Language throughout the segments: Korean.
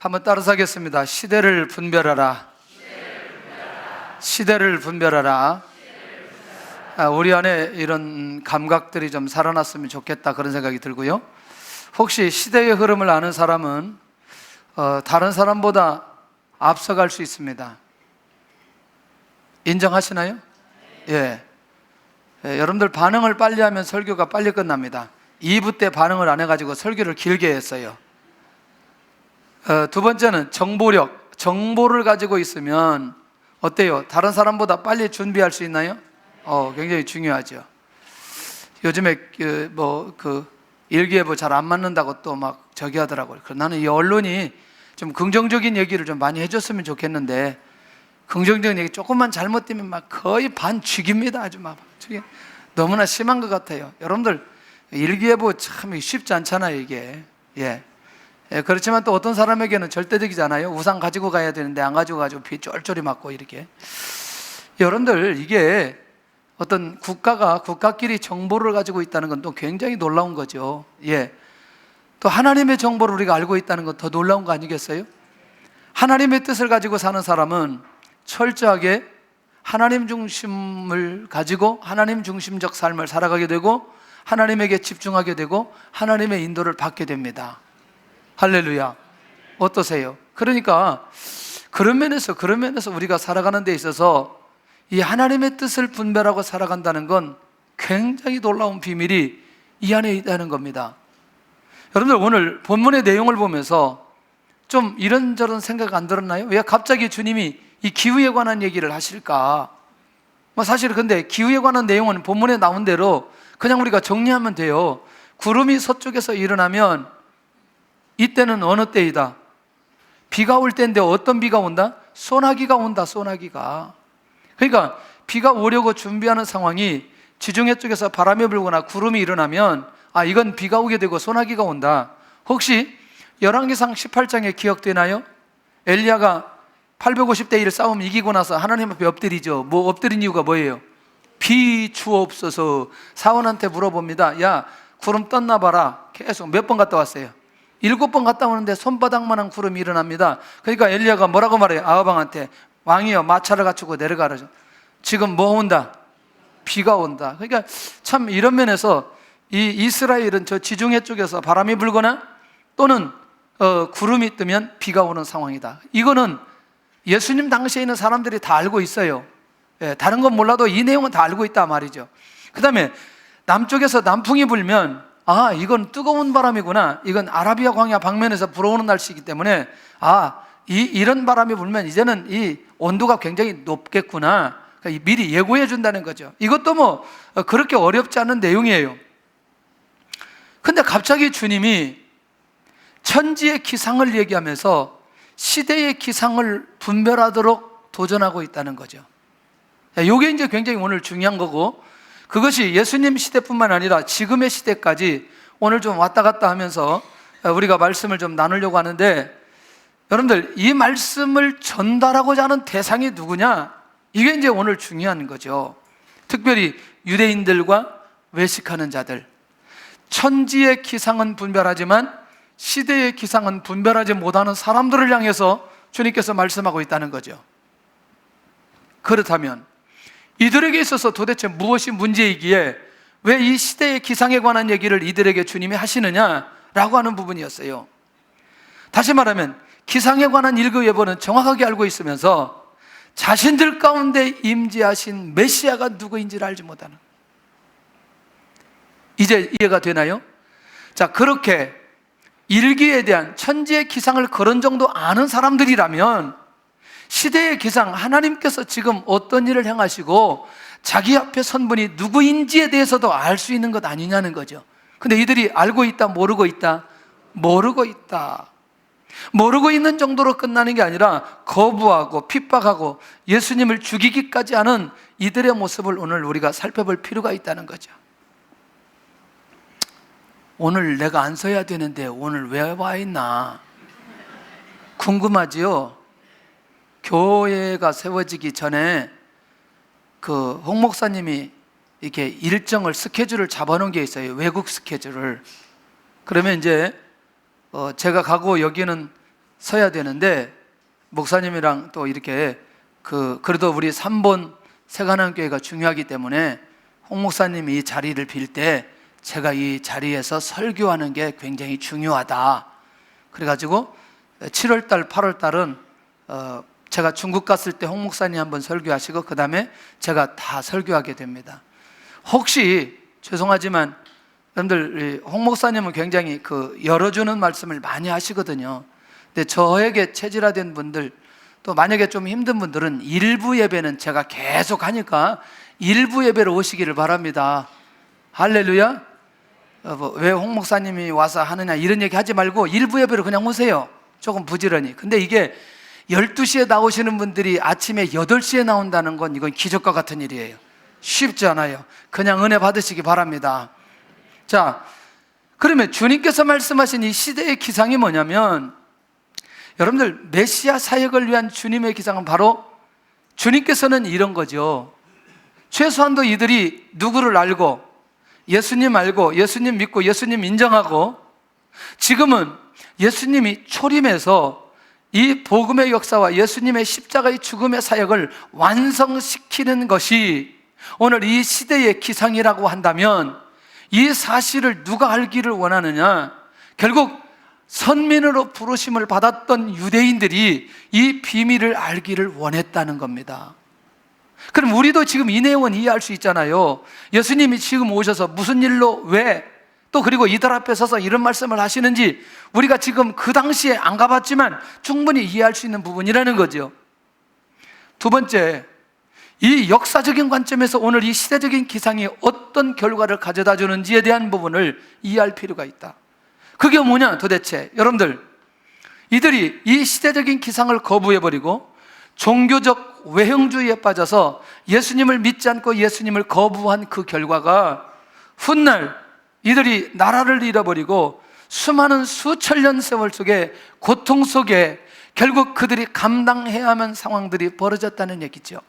한번 따라서 하겠습니다. 시대를 분별하라. 시대를 분별하라. 우리 안에 이런 감각들이 좀 살아났으면 좋겠다, 그런 생각이 들고요. 혹시 시대의 흐름을 아는 사람은 다른 사람보다 앞서갈 수 있습니다. 인정하시나요? 예. 여러분들 반응을 빨리 하면 설교가 빨리 끝납니다. 2부 때 반응을 안 해가지고 설교를 길게 했어요. 두 번째는 정보력. 정보를 가지고 있으면 어때요? 다른 사람보다 빨리 준비할 수 있나요? 굉장히 중요하죠. 요즘에 일기예보 잘 안 맞는다고 또 막 저기 하더라고요. 나는 이 언론이 좀 긍정적인 얘기를 좀 많이 해줬으면 좋겠는데, 긍정적인 얘기 조금만 잘못되면 막 거의 반 죽입니다. 아주 막 너무나 심한 것 같아요. 여러분들 일기예보 참 쉽지 않잖아요, 이게. 예. 그렇지만 또 어떤 사람에게는 절대적이잖아요. 우산 가지고 가야 되는데 안 가지고 가지고 비 쫄쫄이 맞고 이렇게. 여러분들 이게 어떤 국가끼리 정보를 가지고 있다는 건 또 굉장히 놀라운 거죠. 예. 또 하나님의 정보를 우리가 알고 있다는 건 더 놀라운 거 아니겠어요? 하나님의 뜻을 가지고 사는 사람은 철저하게 하나님 중심을 가지고 하나님 중심적 삶을 살아가게 되고, 하나님에게 집중하게 되고, 하나님의 인도를 받게 됩니다. 할렐루야. 어떠세요? 그러니까 그런 면에서 우리가 살아가는 데 있어서 이 하나님의 뜻을 분별하고 살아간다는 건 굉장히 놀라운 비밀이 이 안에 있다는 겁니다. 여러분들 오늘 본문의 내용을 보면서 좀 이런저런 생각 안 들었나요? 왜 갑자기 주님이 이 기후에 관한 얘기를 하실까? 사실 근데 기후에 관한 내용은 본문에 나온 대로 그냥 우리가 정리하면 돼요. 구름이 서쪽에서 일어나면 이때는 어느 때이다? 비가 올 때인데 어떤 비가 온다? 소나기가 온다, 소나기가. 그러니까 비가 오려고 준비하는 상황이 지중해 쪽에서 바람이 불거나 구름이 일어나면 이건 비가 오게 되고 소나기가 온다. 혹시 열왕기상 18장에 기억되나요? 엘리야가 850대 1 싸움 이기고 나서 하나님 앞에 엎드리죠. 엎드린 이유가 뭐예요? 비 주옵소서. 사원한테 물어봅니다. 야, 구름 떴나 봐라. 계속 몇 번 갔다 왔어요? 7번 갔다 오는데 손바닥만한 구름이 일어납니다. 그러니까 엘리야가 뭐라고 말해요? 아하방한테, 왕이여 마차를 갖추고 내려가라. 지금 뭐 온다? 비가 온다. 그러니까 참 이런 면에서 이 이스라엘은 저 지중해 쪽에서 바람이 불거나 또는 구름이 뜨면 비가 오는 상황이다. 이거는 예수님 당시에 있는 사람들이 다 알고 있어요. 다른 건 몰라도 이 내용은 다 알고 있다 말이죠. 그 다음에 남쪽에서 남풍이 불면 이건 뜨거운 바람이구나. 이건 아라비아 광야 방면에서 불어오는 날씨이기 때문에 이런 바람이 불면 이제는 이 온도가 굉장히 높겠구나. 그러니까 미리 예고해 준다는 거죠. 이것도 그렇게 어렵지 않은 내용이에요. 근데 갑자기 주님이 천지의 기상을 얘기하면서 시대의 기상을 분별하도록 도전하고 있다는 거죠. 이게 이제 굉장히 오늘 중요한 거고, 그것이 예수님 시대뿐만 아니라 지금의 시대까지 오늘 좀 왔다 갔다 하면서 우리가 말씀을 좀 나누려고 하는데, 여러분들 이 말씀을 전달하고자 하는 대상이 누구냐? 이게 이제 오늘 중요한 거죠. 특별히 유대인들과 외식하는 자들. 천지의 기상은 분별하지만 시대의 기상은 분별하지 못하는 사람들을 향해서 주님께서 말씀하고 있다는 거죠. 그렇다면 이들에게 있어서 도대체 무엇이 문제이기에 왜 이 시대의 기상에 관한 얘기를 이들에게 주님이 하시느냐라고 하는 부분이었어요. 다시 말하면 기상에 관한 일거예보는 정확하게 알고 있으면서 자신들 가운데 임재하신 메시아가 누구인지를 알지 못하는, 이제 이해가 되나요? 자, 그렇게 일기에 대한 천지의 기상을 그런 정도 아는 사람들이라면 시대의 기상, 하나님께서 지금 어떤 일을 행하시고 자기 앞에 선 분이 누구인지에 대해서도 알 수 있는 것 아니냐는 거죠. 근데 이들이 알고 있다, 모르고 있다? 모르고 있다. 모르고 있는 정도로 끝나는 게 아니라 거부하고 핍박하고 예수님을 죽이기까지 하는 이들의 모습을 오늘 우리가 살펴볼 필요가 있다는 거죠. 오늘 내가 안 서야 되는데 오늘 왜 와 있나 궁금하지요? 교회가 세워지기 전에 홍 목사님이 이렇게 일정을, 스케줄을 잡아놓은 게 있어요. 외국 스케줄을. 그러면 이제 제가 가고 여기는 서야 되는데, 목사님이랑 또 이렇게 그래도 우리 3본 새가난교회가 중요하기 때문에 홍 목사님이 이 자리를 빌 때 제가 이 자리에서 설교하는 게 굉장히 중요하다. 그래가지고 7월달, 8월달은 제가 중국 갔을 때 홍 목사님 한번 설교하시고 그 다음에 제가 다 설교하게 됩니다. 혹시 죄송하지만 여러분들, 홍 목사님은 굉장히 열어주는 말씀을 많이 하시거든요. 근데 저에게 체질화된 분들, 또 만약에 좀 힘든 분들은 일부 예배는 제가 계속 하니까 일부 예배로 오시기를 바랍니다. 할렐루야. 왜 홍 목사님이 와서 하느냐 이런 얘기 하지 말고 일부 예배로 그냥 오세요. 조금 부지런히. 근데 이게 12시에 나오시는 분들이 아침에 8시에 나온다는 건 이건 기적과 같은 일이에요. 쉽지 않아요. 그냥 은혜 받으시기 바랍니다. 자, 그러면 주님께서 말씀하신 이 시대의 기상이 뭐냐면, 여러분들, 메시아 사역을 위한 주님의 기상은 바로 주님께서는 이런 거죠. 최소한도 이들이 누구를 알고 예수님 알고 예수님 믿고 예수님 인정하고, 지금은 예수님이 초림해서 이 복음의 역사와 예수님의 십자가의 죽음의 사역을 완성시키는 것이 오늘 이 시대의 기상이라고 한다면, 이 사실을 누가 알기를 원하느냐? 결국 선민으로 부르심을 받았던 유대인들이 이 비밀을 알기를 원했다는 겁니다. 그럼 우리도 지금 이 내용은 이해할 수 있잖아요. 예수님이 지금 오셔서 무슨 일로, 왜, 또 그리고 이들 앞에 서서 이런 말씀을 하시는지 우리가 지금 그 당시에 안 가봤지만 충분히 이해할 수 있는 부분이라는 거죠. 두 번째, 이 역사적인 관점에서 오늘 이 시대적인 기상이 어떤 결과를 가져다 주는지에 대한 부분을 이해할 필요가 있다. 그게 뭐냐 도대체. 여러분들, 이들이 이 시대적인 기상을 거부해버리고 종교적 외형주의에 빠져서 예수님을 믿지 않고 예수님을 거부한 그 결과가 훗날 이들이 나라를 잃어버리고 수많은 수천 년 세월 속에 고통 속에 결국 그들이 감당해야 하는 상황들이 벌어졌다는 얘기죠.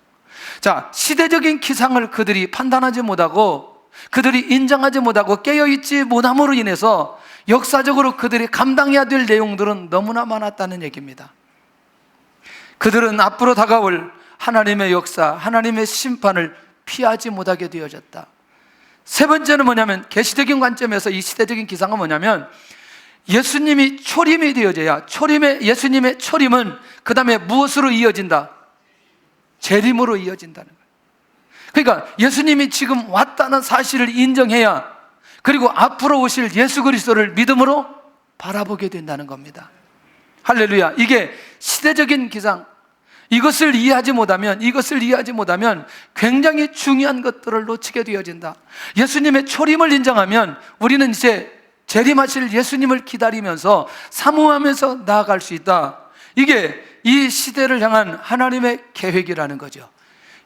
자, 시대적인 기상을 그들이 판단하지 못하고 그들이 인정하지 못하고 깨어있지 못함으로 인해서 역사적으로 그들이 감당해야 될 내용들은 너무나 많았다는 얘기입니다. 그들은 앞으로 다가올 하나님의 역사, 하나님의 심판을 피하지 못하게 되어졌다. 세 번째는 뭐냐면, 계시적인 관점에서 이 시대적인 기상은 뭐냐면, 예수님이 초림이 되어져야, 예수님의 초림은 그 다음에 무엇으로 이어진다? 재림으로 이어진다는 거예요. 그러니까 예수님이 지금 왔다는 사실을 인정해야, 그리고 앞으로 오실 예수 그리스도를 믿음으로 바라보게 된다는 겁니다. 할렐루야. 이게 시대적인 기상. 이것을 이해하지 못하면 굉장히 중요한 것들을 놓치게 되어진다. 예수님의 초림을 인정하면 우리는 이제 재림하실 예수님을 기다리면서 사모하면서 나아갈 수 있다. 이게 이 시대를 향한 하나님의 계획이라는 거죠.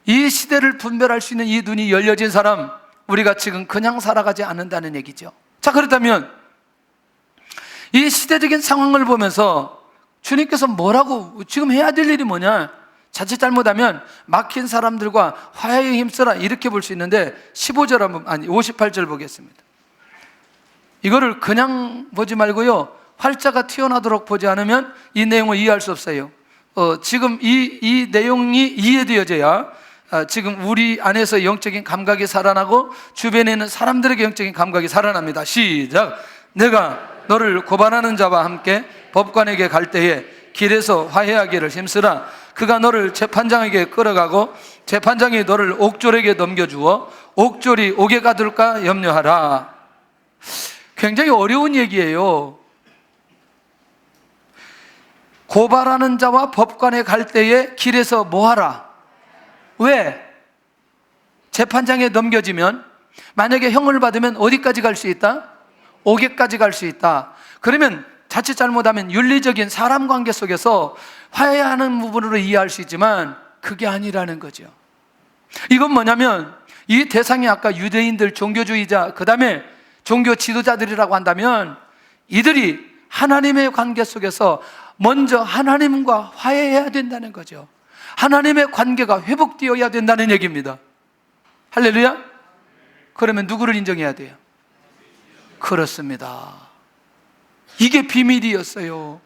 이 시대를 분별할 수 있는 이 눈이 열려진 사람, 우리가 지금 그냥 살아가지 않는다는 얘기죠. 자, 그렇다면 이 시대적인 상황을 보면서 주님께서 뭐라고, 지금 해야 될 일이 뭐냐? 자칫 잘못하면 막힌 사람들과 화해에 힘써라 이렇게 볼 수 있는데 58절 보겠습니다. 이거를 그냥 보지 말고요, 활자가 튀어나오도록 보지 않으면 이 내용을 이해할 수 없어요. 지금 이 내용이 이해되어져야 지금 우리 안에서 영적인 감각이 살아나고 주변에 있는 사람들에게 영적인 감각이 살아납니다. 시작. 내가 너를 고발하는 자와 함께 법관에게 갈 때에 길에서 화해하기를 힘쓰라. 그가 너를 재판장에게 끌어가고 재판장이 너를 옥졸에게 넘겨주어 옥졸이 옥에 가둘까 염려하라. 굉장히 어려운 얘기예요. 고발하는 자와 법관에 갈 때에 길에서 뭐 하라? 왜? 재판장에 넘겨지면 만약에 형을 받으면 어디까지 갈 수 있다? 옥에까지 갈 수 있다. 그러면 자칫 잘못하면 윤리적인 사람 관계 속에서 화해하는 부분으로 이해할 수 있지만 그게 아니라는 거죠. 이건 뭐냐면 이 대상이 아까 유대인들, 종교주의자, 그 다음에 종교 지도자들이라고 한다면 이들이 하나님의 관계 속에서 먼저 하나님과 화해해야 된다는 거죠. 하나님의 관계가 회복되어야 된다는 얘기입니다. 할렐루야? 그러면 누구를 인정해야 돼요? 그렇습니다. 이게 비밀이었어요.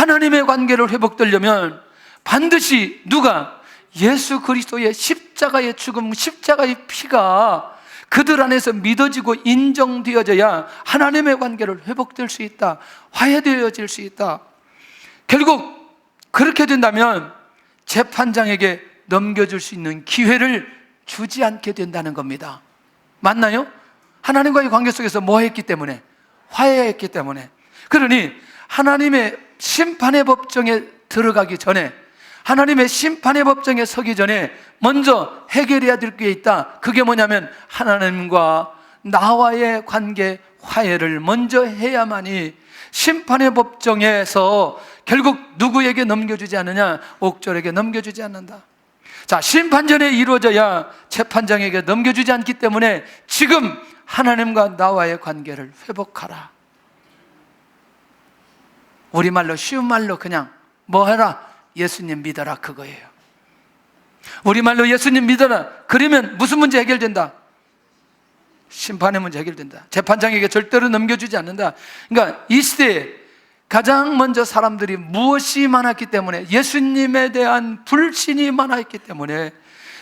하나님의 관계를 회복되려면 반드시 누가? 예수 그리스도의 십자가의 죽음, 십자가의 피가 그들 안에서 믿어지고 인정되어져야 하나님의 관계를 회복될 수 있다, 화해되어질 수 있다. 결국 그렇게 된다면 재판장에게 넘겨줄 수 있는 기회를 주지 않게 된다는 겁니다. 맞나요? 하나님과의 관계 속에서 뭐 했기 때문에? 화해했기 때문에. 그러니 하나님의 심판의 법정에 들어가기 전에, 하나님의 심판의 법정에 서기 전에 먼저 해결해야 될 게 있다. 그게 뭐냐면 하나님과 나와의 관계 화해를 먼저 해야만이 심판의 법정에서 결국 누구에게 넘겨주지 않느냐? 옥졸에게 넘겨주지 않는다. 자, 심판 전에 이루어져야 재판장에게 넘겨주지 않기 때문에 지금 하나님과 나와의 관계를 회복하라. 우리말로 쉬운 말로 그냥 뭐 해라? 예수님 믿어라, 그거예요. 우리말로 예수님 믿어라. 그러면 무슨 문제 해결된다? 심판의 문제 해결된다. 재판장에게 절대로 넘겨주지 않는다. 그러니까 이 시대에 가장 먼저 사람들이 무엇이 많았기 때문에, 예수님에 대한 불신이 많았기 때문에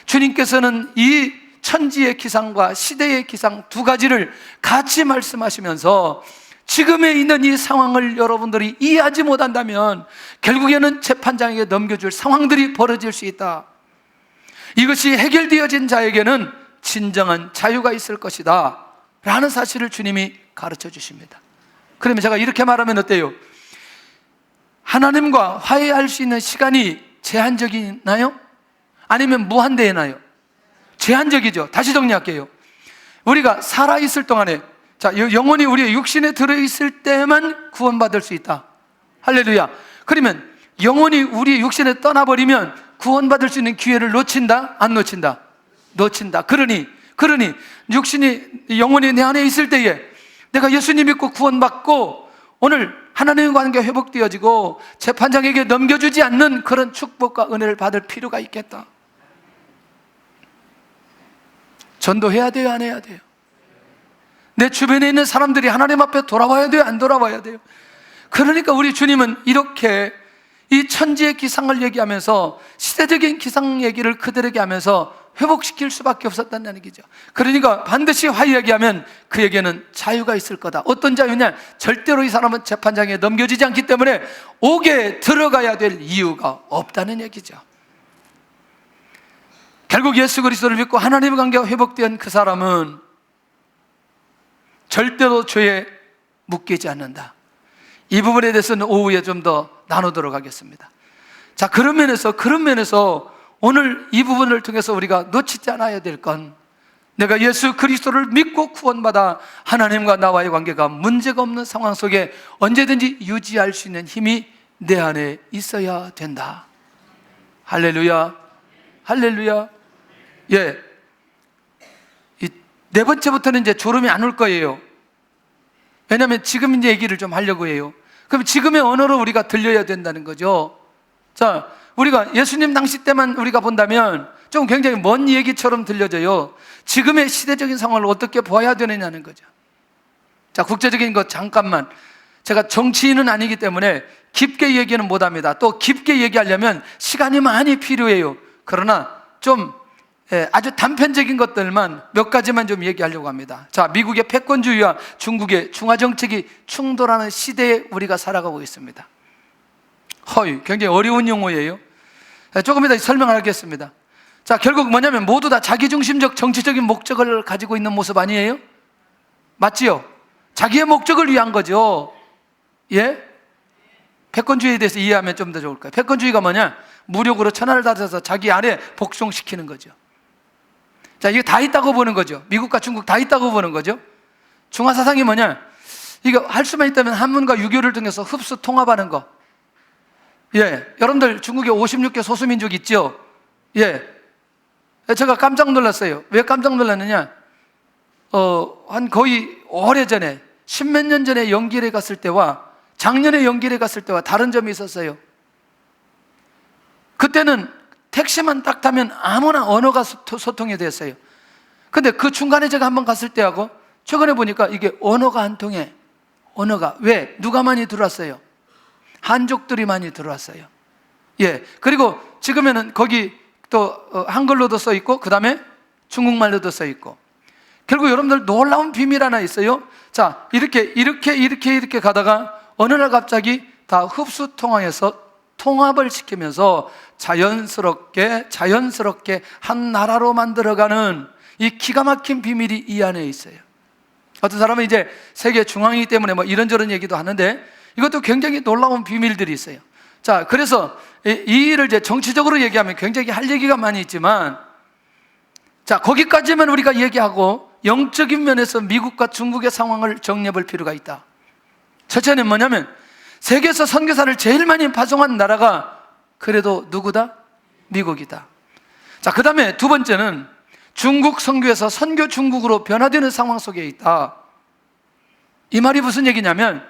주님께서는 이 천지의 기상과 시대의 기상 두 가지를 같이 말씀하시면서 지금에 있는 이 상황을 여러분들이 이해하지 못한다면 결국에는 재판장에게 넘겨줄 상황들이 벌어질 수 있다. 이것이 해결되어진 자에게는 진정한 자유가 있을 것이다 라는 사실을 주님이 가르쳐 주십니다. 그러면 제가 이렇게 말하면 어때요? 하나님과 화해할 수 있는 시간이 제한적이나요? 아니면 무한대나요? 제한적이죠. 다시 정리할게요. 우리가 살아있을 동안에, 자, 영혼이 우리의 육신에 들어있을 때만 구원받을 수 있다. 할렐루야. 그러면 영혼이 우리의 육신에 떠나버리면 구원받을 수 있는 기회를 놓친다? 안 놓친다? 놓친다. 그러니 영혼이 내 안에 있을 때에 내가 예수님 믿고 구원받고 오늘 하나님의 관계가 회복되어지고 재판장에게 넘겨주지 않는 그런 축복과 은혜를 받을 필요가 있겠다. 전도해야 돼요, 안 해야 돼요? 내 주변에 있는 사람들이 하나님 앞에 돌아와야 돼요, 안 돌아와야 돼요? 그러니까 우리 주님은 이렇게 이 천지의 기상을 얘기하면서 시대적인 기상 얘기를 그들에게 하면서 회복시킬 수밖에 없었다는 얘기죠. 그러니까 반드시 화해하게 하면 그에게는 자유가 있을 거다. 어떤 자유냐? 절대로 이 사람은 재판장에 넘겨지지 않기 때문에 옥에 들어가야 될 이유가 없다는 얘기죠. 결국 예수 그리스도를 믿고 하나님의 관계가 회복된 그 사람은 절대로 죄에 묶이지 않는다. 이 부분에 대해서는 오후에 좀 더 나누도록 하겠습니다. 자, 그런 면에서 오늘 이 부분을 통해서 우리가 놓치지 않아야 될 건, 내가 예수 그리스도를 믿고 구원받아 하나님과 나와의 관계가 문제가 없는 상황 속에 언제든지 유지할 수 있는 힘이 내 안에 있어야 된다. 할렐루야, 할렐루야. 예, 네 번째부터는 이제 졸음이 안 올 거예요. 왜냐하면 지금 이제 얘기를 좀 하려고 해요. 그럼 지금의 언어로 우리가 들려야 된다는 거죠. 자, 우리가 예수님 당시 때만 우리가 본다면 좀 굉장히 먼 얘기처럼 들려져요. 지금의 시대적인 상황을 어떻게 보아야 되느냐는 거죠. 자, 국제적인 것 잠깐만. 제가 정치인은 아니기 때문에 깊게 얘기는 못합니다. 또 깊게 얘기하려면 시간이 많이 필요해요. 그러나 좀 아주 단편적인 것들만 몇 가지만 좀 얘기하려고 합니다. 자, 미국의 패권주의와 중국의 중화정책이 충돌하는 시대에 우리가 살아가고 있습니다. 굉장히 어려운 용어예요. 조금 이따 설명하겠습니다. 자, 결국 뭐냐면 모두 다 자기중심적 정치적인 목적을 가지고 있는 모습 아니에요? 맞지요? 자기의 목적을 위한 거죠. 예? 패권주의에 대해서 이해하면 좀 더 좋을 거예요. 패권주의가 뭐냐? 무력으로 천하를 다져서 자기 아래 복종시키는 거죠. 자, 이게 다 있다고 보는 거죠. 미국과 중국 다 있다고 보는 거죠. 중화사상이 뭐냐? 이거 할 수만 있다면 한문과 유교를 통해서 흡수 통합하는 거. 예, 여러분들 중국에 56개 소수민족 있죠? 예, 제가 깜짝 놀랐어요. 왜 깜짝 놀랐느냐? 한 거의 오래전에, 십몇 년 전에 연길에 갔을 때와 작년에 연길에 갔을 때와 다른 점이 있었어요. 그때는 택시만 딱 타면 아무나 언어가 소통이 됐어요. 근데 그 중간에 제가 한번 갔을 때하고 최근에 보니까 이게 언어가 안 통해. 언어가. 왜? 누가 많이 들어왔어요? 한족들이 많이 들어왔어요. 예. 그리고 지금에는 거기 또 한글로도 써 있고, 그 다음에 중국말로도 써 있고. 결국 여러분들 놀라운 비밀 하나 있어요. 자, 이렇게 가다가 어느 날 갑자기 다 흡수 통합해서 통합을 시키면서 자연스럽게 한 나라로 만들어가는 이 기가 막힌 비밀이 이 안에 있어요. 어떤 사람은 이제 세계 중앙이기 때문에 뭐 이런저런 얘기도 하는데, 이것도 굉장히 놀라운 비밀들이 있어요. 자, 그래서 이 일을 이제 정치적으로 얘기하면 굉장히 할 얘기가 많이 있지만, 자, 거기까지만 우리가 얘기하고 영적인 면에서 미국과 중국의 상황을 정리해 볼 필요가 있다. 첫째는 뭐냐면, 세계에서 선교사를 제일 많이 파송한 나라가 그래도 누구다? 미국이다. 자, 그 다음에 두 번째는 중국 선교에서 선교 중국으로 변화되는 상황 속에 있다. 이 말이 무슨 얘기냐면,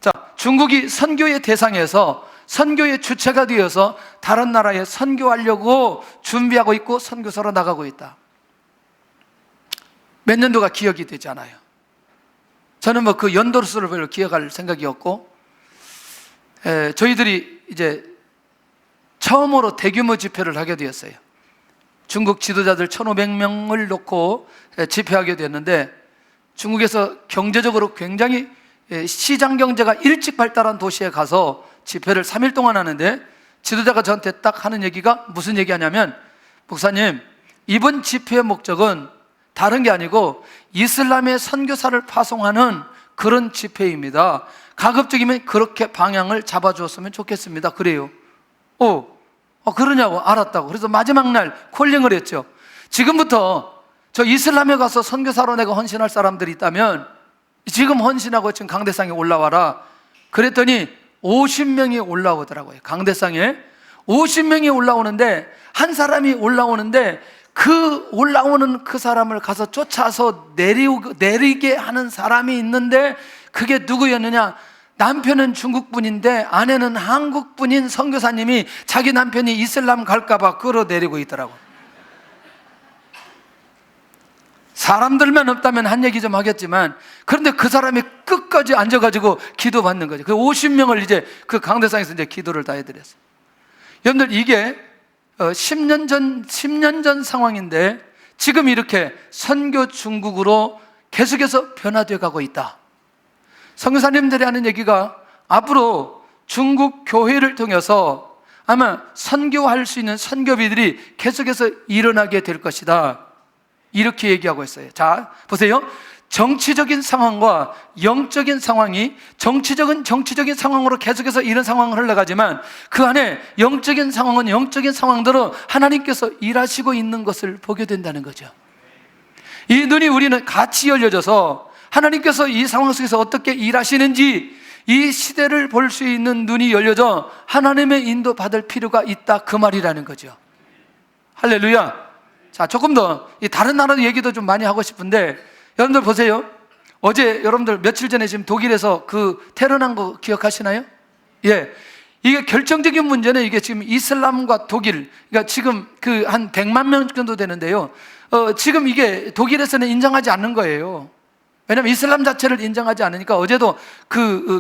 자, 중국이 선교의 대상에서 선교의 주체가 되어서 다른 나라에 선교하려고 준비하고 있고 선교사로 나가고 있다. 몇 년도가 기억이 되지 않아요. 저는 뭐 그 연도수를 별로 기억할 생각이 없고, 저희들이 이제 처음으로 대규모 집회를 하게 되었어요. 중국 지도자들 1,500명을 놓고 집회하게 됐는데, 중국에서 경제적으로 굉장히 시장 경제가 일찍 발달한 도시에 가서 집회를 3일 동안 하는데, 지도자가 저한테 딱 하는 얘기가 무슨 얘기하냐면, 목사님, 이번 집회의 목적은 다른 게 아니고 이슬람의 선교사를 파송하는 그런 집회입니다. 가급적이면 그렇게 방향을 잡아주었으면 좋겠습니다. 그래요. 그러냐고. 알았다고. 그래서 마지막 날 콜링을 했죠. 지금부터 저 이슬람에 가서 선교사로 내가 헌신할 사람들이 있다면 지금 헌신하고 지금 강대상에 올라와라. 그랬더니 50명이 올라오더라고요. 강대상에 50명이 올라오는데, 한 사람이 올라오는데 그 올라오는 그 사람을 가서 쫓아서 내리게 하는 사람이 있는데, 그게 누구였느냐? 남편은 중국분인데 아내는 한국분인 선교사님이 자기 남편이 이슬람 갈까봐 끌어내리고 있더라고요. 사람들만 없다면 한 얘기 좀 하겠지만, 그런데 그 사람이 끝까지 앉아가지고 기도 받는 거죠. 그 50명을 이제 그 강대상에서 이제 기도를 다 해드렸어요. 여러분들, 이게 10년 전 상황인데 지금 이렇게 선교 중국으로 계속해서 변화되어 가고 있다. 선교사님들이 하는 얘기가 앞으로 중국 교회를 통해서 아마 선교할 수 있는 선교비들이 계속해서 일어나게 될 것이다. 이렇게 얘기하고 있어요. 자, 보세요. 정치적인 상황과 영적인 상황이 정치적인 상황으로 계속해서 이런 상황을 흘러가지만, 그 안에 영적인 상황은 영적인 상황대로 하나님께서 일하시고 있는 것을 보게 된다는 거죠. 이 눈이 우리는 같이 열려져서 하나님께서 이 상황 속에서 어떻게 일하시는지 이 시대를 볼 수 있는 눈이 열려져 하나님의 인도 받을 필요가 있다, 그 말이라는 거죠. 할렐루야. 자, 조금 더 다른 나라 얘기도 좀 많이 하고 싶은데, 여러분들 보세요. 어제 여러분들 며칠 전에 지금 독일에서 그 테러 난 거 기억하시나요? 예. 이게 결정적인 문제는 이게 지금 이슬람과 독일, 그러니까 지금 그 한 100만 명 정도 되는데요. 지금 이게 독일에서는 인정하지 않는 거예요. 왜냐면 이슬람 자체를 인정하지 않으니까. 어제도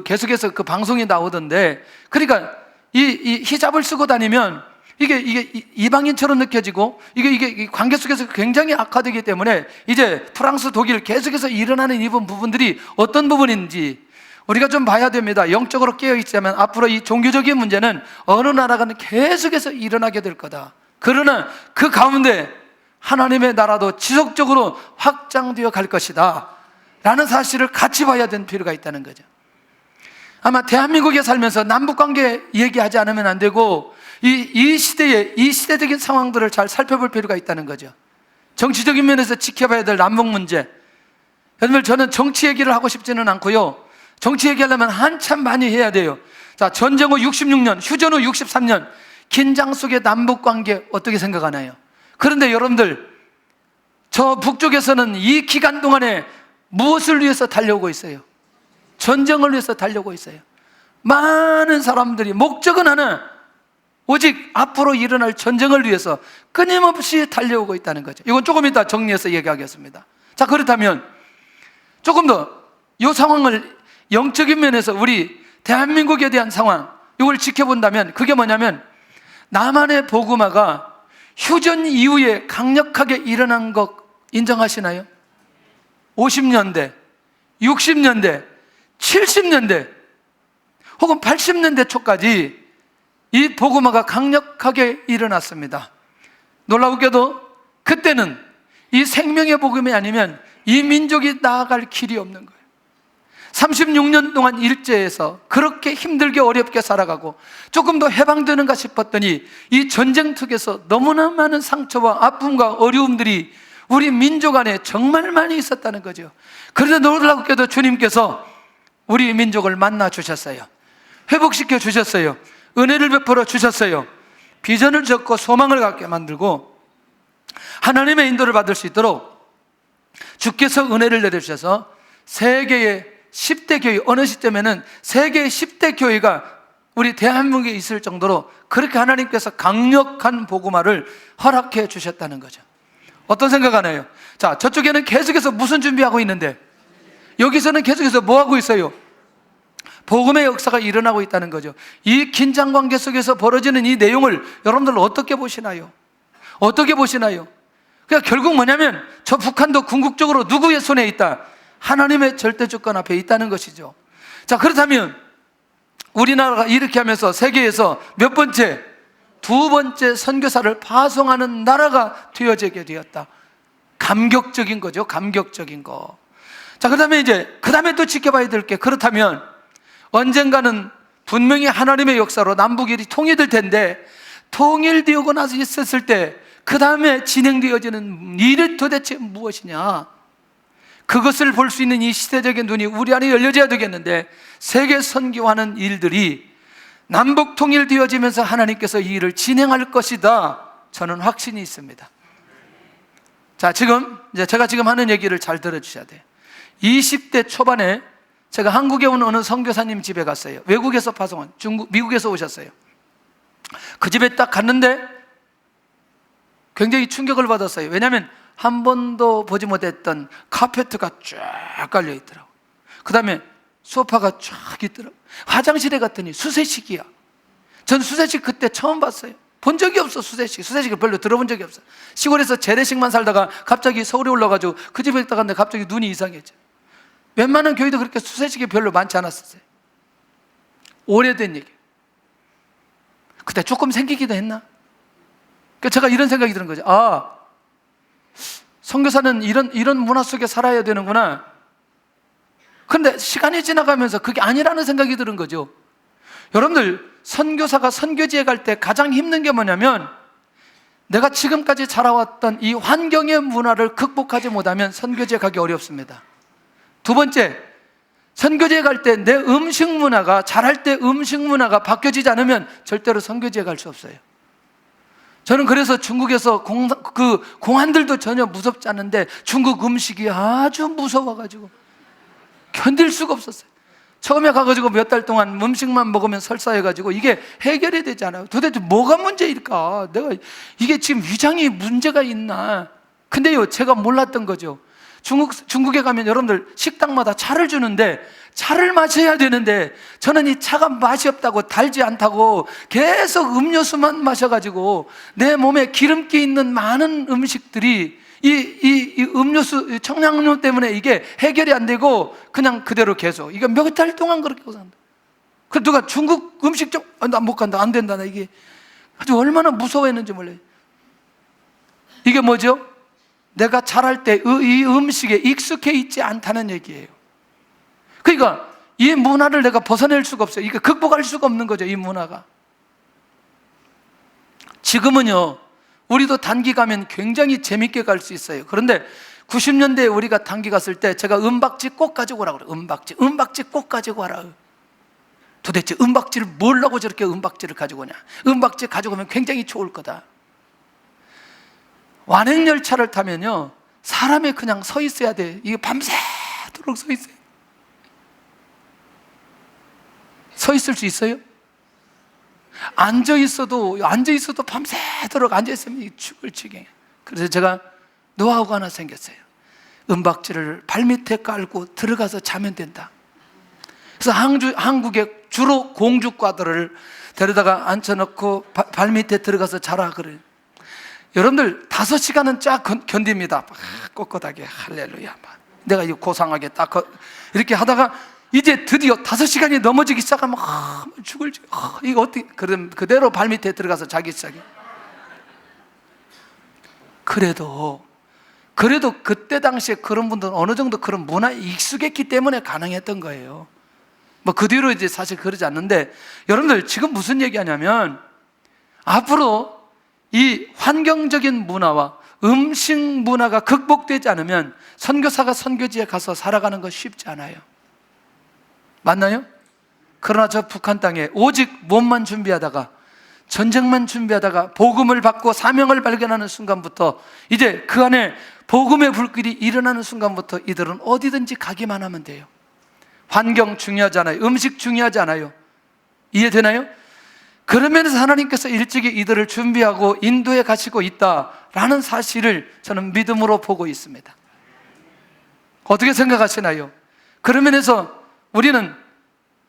계속해서 그 방송이 나오던데, 그러니까 이 히잡을 쓰고 다니면 이게 이방인처럼 느껴지고, 이게 관계 속에서 굉장히 악화되기 때문에 이제 프랑스, 독일 계속해서 일어나는 이 부분들이 어떤 부분인지 우리가 좀 봐야 됩니다. 영적으로 깨어있자면 앞으로 이 종교적인 문제는 어느 나라가는 계속해서 일어나게 될 거다. 그러나 그 가운데 하나님의 나라도 지속적으로 확장되어 갈 것이다 라는 사실을 같이 봐야 되는 필요가 있다는 거죠. 아마 대한민국에 살면서 남북관계 얘기하지 않으면 안 되고, 이 시대적인 상황들을 잘 살펴볼 필요가 있다는 거죠. 정치적인 면에서 지켜봐야 될 남북 문제. 여러분, 저는 정치 얘기를 하고 싶지는 않고요. 정치 얘기하려면 한참 많이 해야 돼요. 자, 전쟁 후 66년, 휴전 후 63년, 긴장 속의 남북 관계 어떻게 생각하나요? 그런데 여러분들, 저 북쪽에서는 이 기간 동안에 무엇을 위해서 달려오고 있어요? 전쟁을 위해서 달려오고 있어요. 많은 사람들이 목적은 하나, 오직 앞으로 일어날 전쟁을 위해서 끊임없이 달려오고 있다는 거죠. 이건 조금 이따 정리해서 얘기하겠습니다. 자, 그렇다면 조금 더 이 상황을 영적인 면에서 우리 대한민국에 대한 상황, 이걸 지켜본다면 그게 뭐냐면 남한의 복음화가 휴전 이후에 강력하게 일어난 것 인정하시나요? 50년대, 60년대, 70년대 혹은 80년대 초까지 이 복음화가 강력하게 일어났습니다. 놀라우게도 그때는 이 생명의 복음이 아니면 이 민족이 나아갈 길이 없는 거예요. 36년 동안 일제에서 그렇게 힘들게 어렵게 살아가고 조금 더 해방되는가 싶었더니 이 전쟁통에서 너무나 많은 상처와 아픔과 어려움들이 우리 민족 안에 정말 많이 있었다는 거죠. 그런데 놀랍게도 주님께서 우리 민족을 만나 주셨어요. 회복시켜 주셨어요. 은혜를 베풀어 주셨어요. 비전을 적고 소망을 갖게 만들고 하나님의 인도를 받을 수 있도록 주께서 은혜를 내려주셔서 세계의 10대 교회, 어느 시점에는 세계의 10대 교회가 우리 대한민국에 있을 정도로 그렇게 하나님께서 강력한 복음화를 허락해 주셨다는 거죠. 어떤 생각하나요? 자, 저쪽에는 계속해서 무슨 준비하고 있는데 여기서는 계속해서 뭐 하고 있어요? 복음의 역사가 일어나고 있다는 거죠. 이 긴장 관계 속에서 벌어지는 이 내용을 여러분들 어떻게 보시나요? 어떻게 보시나요? 그러니까 결국 뭐냐면 저 북한도 궁극적으로 누구의 손에 있다? 하나님의 절대 주권 앞에 있다는 것이죠. 자, 그렇다면 우리나라가 이렇게 하면서 세계에서 몇 번째? 두 번째 선교사를 파송하는 나라가 되어지게 되었다. 감격적인 거죠. 감격적인 거. 자, 그 다음에 또 지켜봐야 될 게, 그렇다면 언젠가는 분명히 하나님의 역사로 남북이 통일될 텐데, 통일되고 나서 있었을 때 그 다음에 진행되어지는 일이 도대체 무엇이냐? 그것을 볼 수 있는 이 시대적인 눈이 우리 안에 열려져야 되겠는데, 세계 선교하는 일들이 남북 통일되어지면서 하나님께서 이 일을 진행할 것이다. 저는 확신이 있습니다. 자, 제가 지금 하는 얘기를 잘 들어주셔야 돼요. 20대 초반에 제가 한국에 온 어느 선교사님 집에 갔어요. 외국에서 파송한, 미국에서 오셨어요. 그 집에 딱 갔는데 굉장히 충격을 받았어요. 왜냐하면 한 번도 보지 못했던 카페트가 쫙 깔려있더라고요. 그 다음에 소파가 쫙 있더라고요. 화장실에 갔더니 수세식이야. 전 수세식 그때 처음 봤어요. 본 적이 없어. 수세식을 별로 들어본 적이 없어. 시골에서 재래식만 살다가 갑자기 서울에 올라가지고 그 집에 있다 갔는데 갑자기 눈이 이상해져. 웬만한 교회도 그렇게 수세식이 별로 많지 않았었어요. 오래된 얘기. 그때 조금 생기기도 했나? 그러니까 제가 이런 생각이 드는 거죠. 아, 선교사는 이런 문화 속에 살아야 되는구나. 그런데 시간이 지나가면서 그게 아니라는 생각이 드는 거죠. 여러분들, 선교사가 선교지에 갈 때 가장 힘든 게 뭐냐면, 내가 지금까지 자라왔던 이 환경의 문화를 극복하지 못하면 선교지에 가기 어렵습니다. 두 번째, 선교지에 갈 때 내 음식 문화가, 자랄 때 음식 문화가 바뀌어지지 않으면 절대로 선교지에 갈 수 없어요. 저는 그래서 중국에서 공안들도 전혀 무섭지 않은데 중국 음식이 아주 무서워가지고 견딜 수가 없었어요. 처음에 가가지고 몇 달 동안 음식만 먹으면 설사해가지고 이게 해결이 되지 않아요. 도대체 뭐가 문제일까? 내가 이게 지금 위장이 문제가 있나? 근데요, 제가 몰랐던 거죠. 중국에 가면 여러분들 식당마다 차를 주는데 차를 마셔야 되는데 저는 이 차가 맛이 없다고, 달지 않다고 계속 음료수만 마셔가지고 내 몸에 기름기 있는 많은 음식들이 이 음료수, 청량음료 때문에 이게 해결이 안 되고 그냥 그대로 계속 이게 몇 달 동안 그렇게 산다. 그 누가 중국 음식점 나 못 간다, 안 된다, 나 이게 아주 얼마나 무서워했는지 몰라요. 이게 뭐죠? 내가 자랄 때 이 음식에 익숙해 있지 않다는 얘기예요. 그러니까 이 문화를 내가 벗어낼 수가 없어요. 이게 극복할 수가 없는 거죠, 이 문화가. 지금은요, 우리도 단기 가면 굉장히 재밌게 갈 수 있어요. 그런데 90년대에 우리가 단기 갔을 때 제가 은박지 꼭 가지고 오라고 그래요. 은박지 꼭 가지고 와라. 도대체 은박지를 뭘 하고 저렇게 은박지를 가지고 오냐? 은박지 가지고 오면 굉장히 좋을 거다. 완행열차를 타면요, 사람이 그냥 서 있어야 돼. 이게 밤새도록 서 있어요. 서 있을 수 있어요? 앉아 있어도 밤새도록 앉아 있으면 죽을 지경이에요. 그래서 제가 노하우가 하나 생겼어요. 은박지를 발밑에 깔고 들어가서 자면 된다. 그래서 한국에 주로 공주과들을 데려다가 앉혀놓고 발밑에 들어가서 자라 그래요. 여러분들 5시간은 쫙 견딥니다. 꼿꼿하게 할렐루야. 내가 이거 고상하게 딱 이렇게 하다가 이제 드디어 5시간이 넘어지기 시작하면 죽을 이거 어떻게 그럼 그대로 발밑에 들어가서 자기 시작해. 그래도 그때 당시에 그런 분들은 어느 정도 그런 문화에 익숙했기 때문에 가능했던 거예요. 뭐 그 뒤로 이제 사실 그러지 않는데, 여러분들 지금 무슨 얘기하냐면 앞으로 이 환경적인 문화와 음식 문화가 극복되지 않으면 선교사가 선교지에 가서 살아가는 건 쉽지 않아요. 맞나요? 그러나 저 북한 땅에 오직 몸만 준비하다가, 전쟁만 준비하다가 복음을 받고 사명을 발견하는 순간부터, 이제 그 안에 복음의 불길이 일어나는 순간부터 이들은 어디든지 가기만 하면 돼요. 환경 중요하지 않아요. 음식 중요하지 않아요. 이해되나요? 그런 면에서 하나님께서 일찍이 이들을 준비하고 인도에 가시고 있다라는 사실을 저는 믿음으로 보고 있습니다. 어떻게 생각하시나요? 그런 면에서 우리는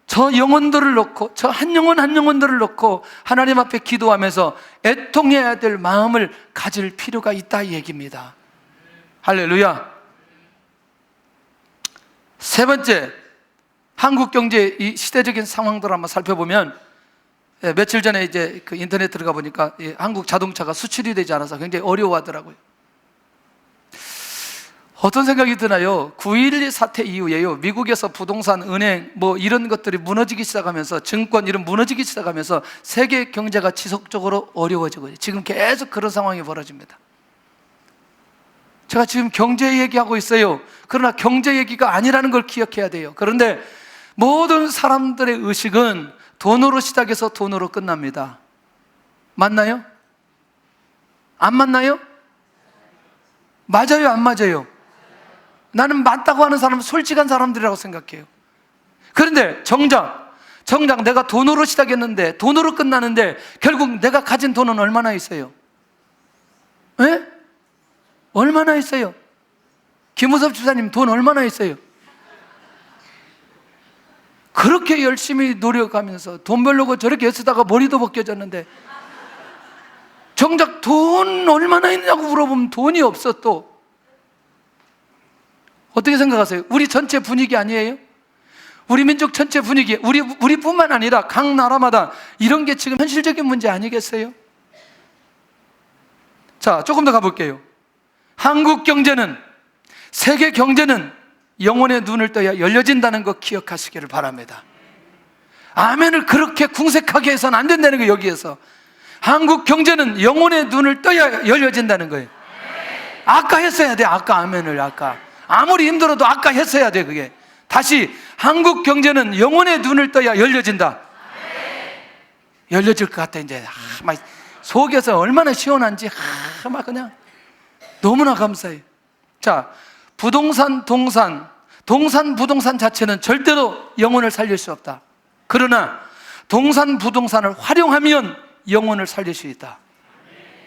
저 영혼들을 놓고, 저 한 영혼들을 놓고 하나님 앞에 기도하면서 애통해야 될 마음을 가질 필요가 있다 이 얘기입니다. 할렐루야. 세 번째, 한국 경제의 이 시대적인 상황들을 한번 살펴보면, 며칠 전에 이제 그 인터넷 들어가 보니까 한국 자동차가 수출이 되지 않아서 굉장히 어려워하더라고요. 어떤 생각이 드나요? 9.11 사태 이후에요, 미국에서 부동산, 은행 뭐 이런 것들이 무너지기 시작하면서, 증권 이런 무너지기 시작하면서 세계 경제가 지속적으로 어려워지고 지금 계속 그런 상황이 벌어집니다. 제가 지금 경제 얘기하고 있어요. 그러나 경제 얘기가 아니라는 걸 기억해야 돼요. 그런데 모든 사람들의 의식은 돈으로 시작해서 돈으로 끝납니다. 맞나요? 안 맞나요? 맞아요, 안 맞아요? 나는 맞다고 하는 사람은 솔직한 사람들이라고 생각해요. 그런데 정작 내가 돈으로 시작했는데 돈으로 끝나는데 결국 내가 가진 돈은 얼마나 있어요? 예? 얼마나 있어요? 김우섭 집사님 돈 얼마나 있어요? 그렇게 열심히 노력하면서 돈 벌려고 저렇게 애쓰다가 머리도 벗겨졌는데 정작 돈 얼마나 있냐고 물어보면 돈이 없어. 또 어떻게 생각하세요? 우리 전체 분위기 아니에요? 우리 민족 전체 분위기, 우리뿐만 아니라 각 나라마다 이런 게 지금 현실적인 문제 아니겠어요? 자, 조금 더 가볼게요. 한국 경제는, 세계 경제는 영혼의 눈을 떠야 열려진다는 거 기억하시기를 바랍니다. 아멘을 그렇게 궁색하게 해서는 안 된다는 거예요. 여기에서 한국 경제는 영혼의 눈을 떠야 열려진다는 거예요. 아까 했어야 돼. 아까 아멘을 아무리 힘들어도 아까 했어야 돼. 그게 다시 한국 경제는 영혼의 눈을 떠야 열려진다. 열려질 것 같아. 이제 막 속에서 얼마나 시원한지 막 그냥 너무나 감사해요. 자, 부동산 자체는 절대로 영혼을 살릴 수 없다. 그러나 부동산을 활용하면 영혼을 살릴 수 있다.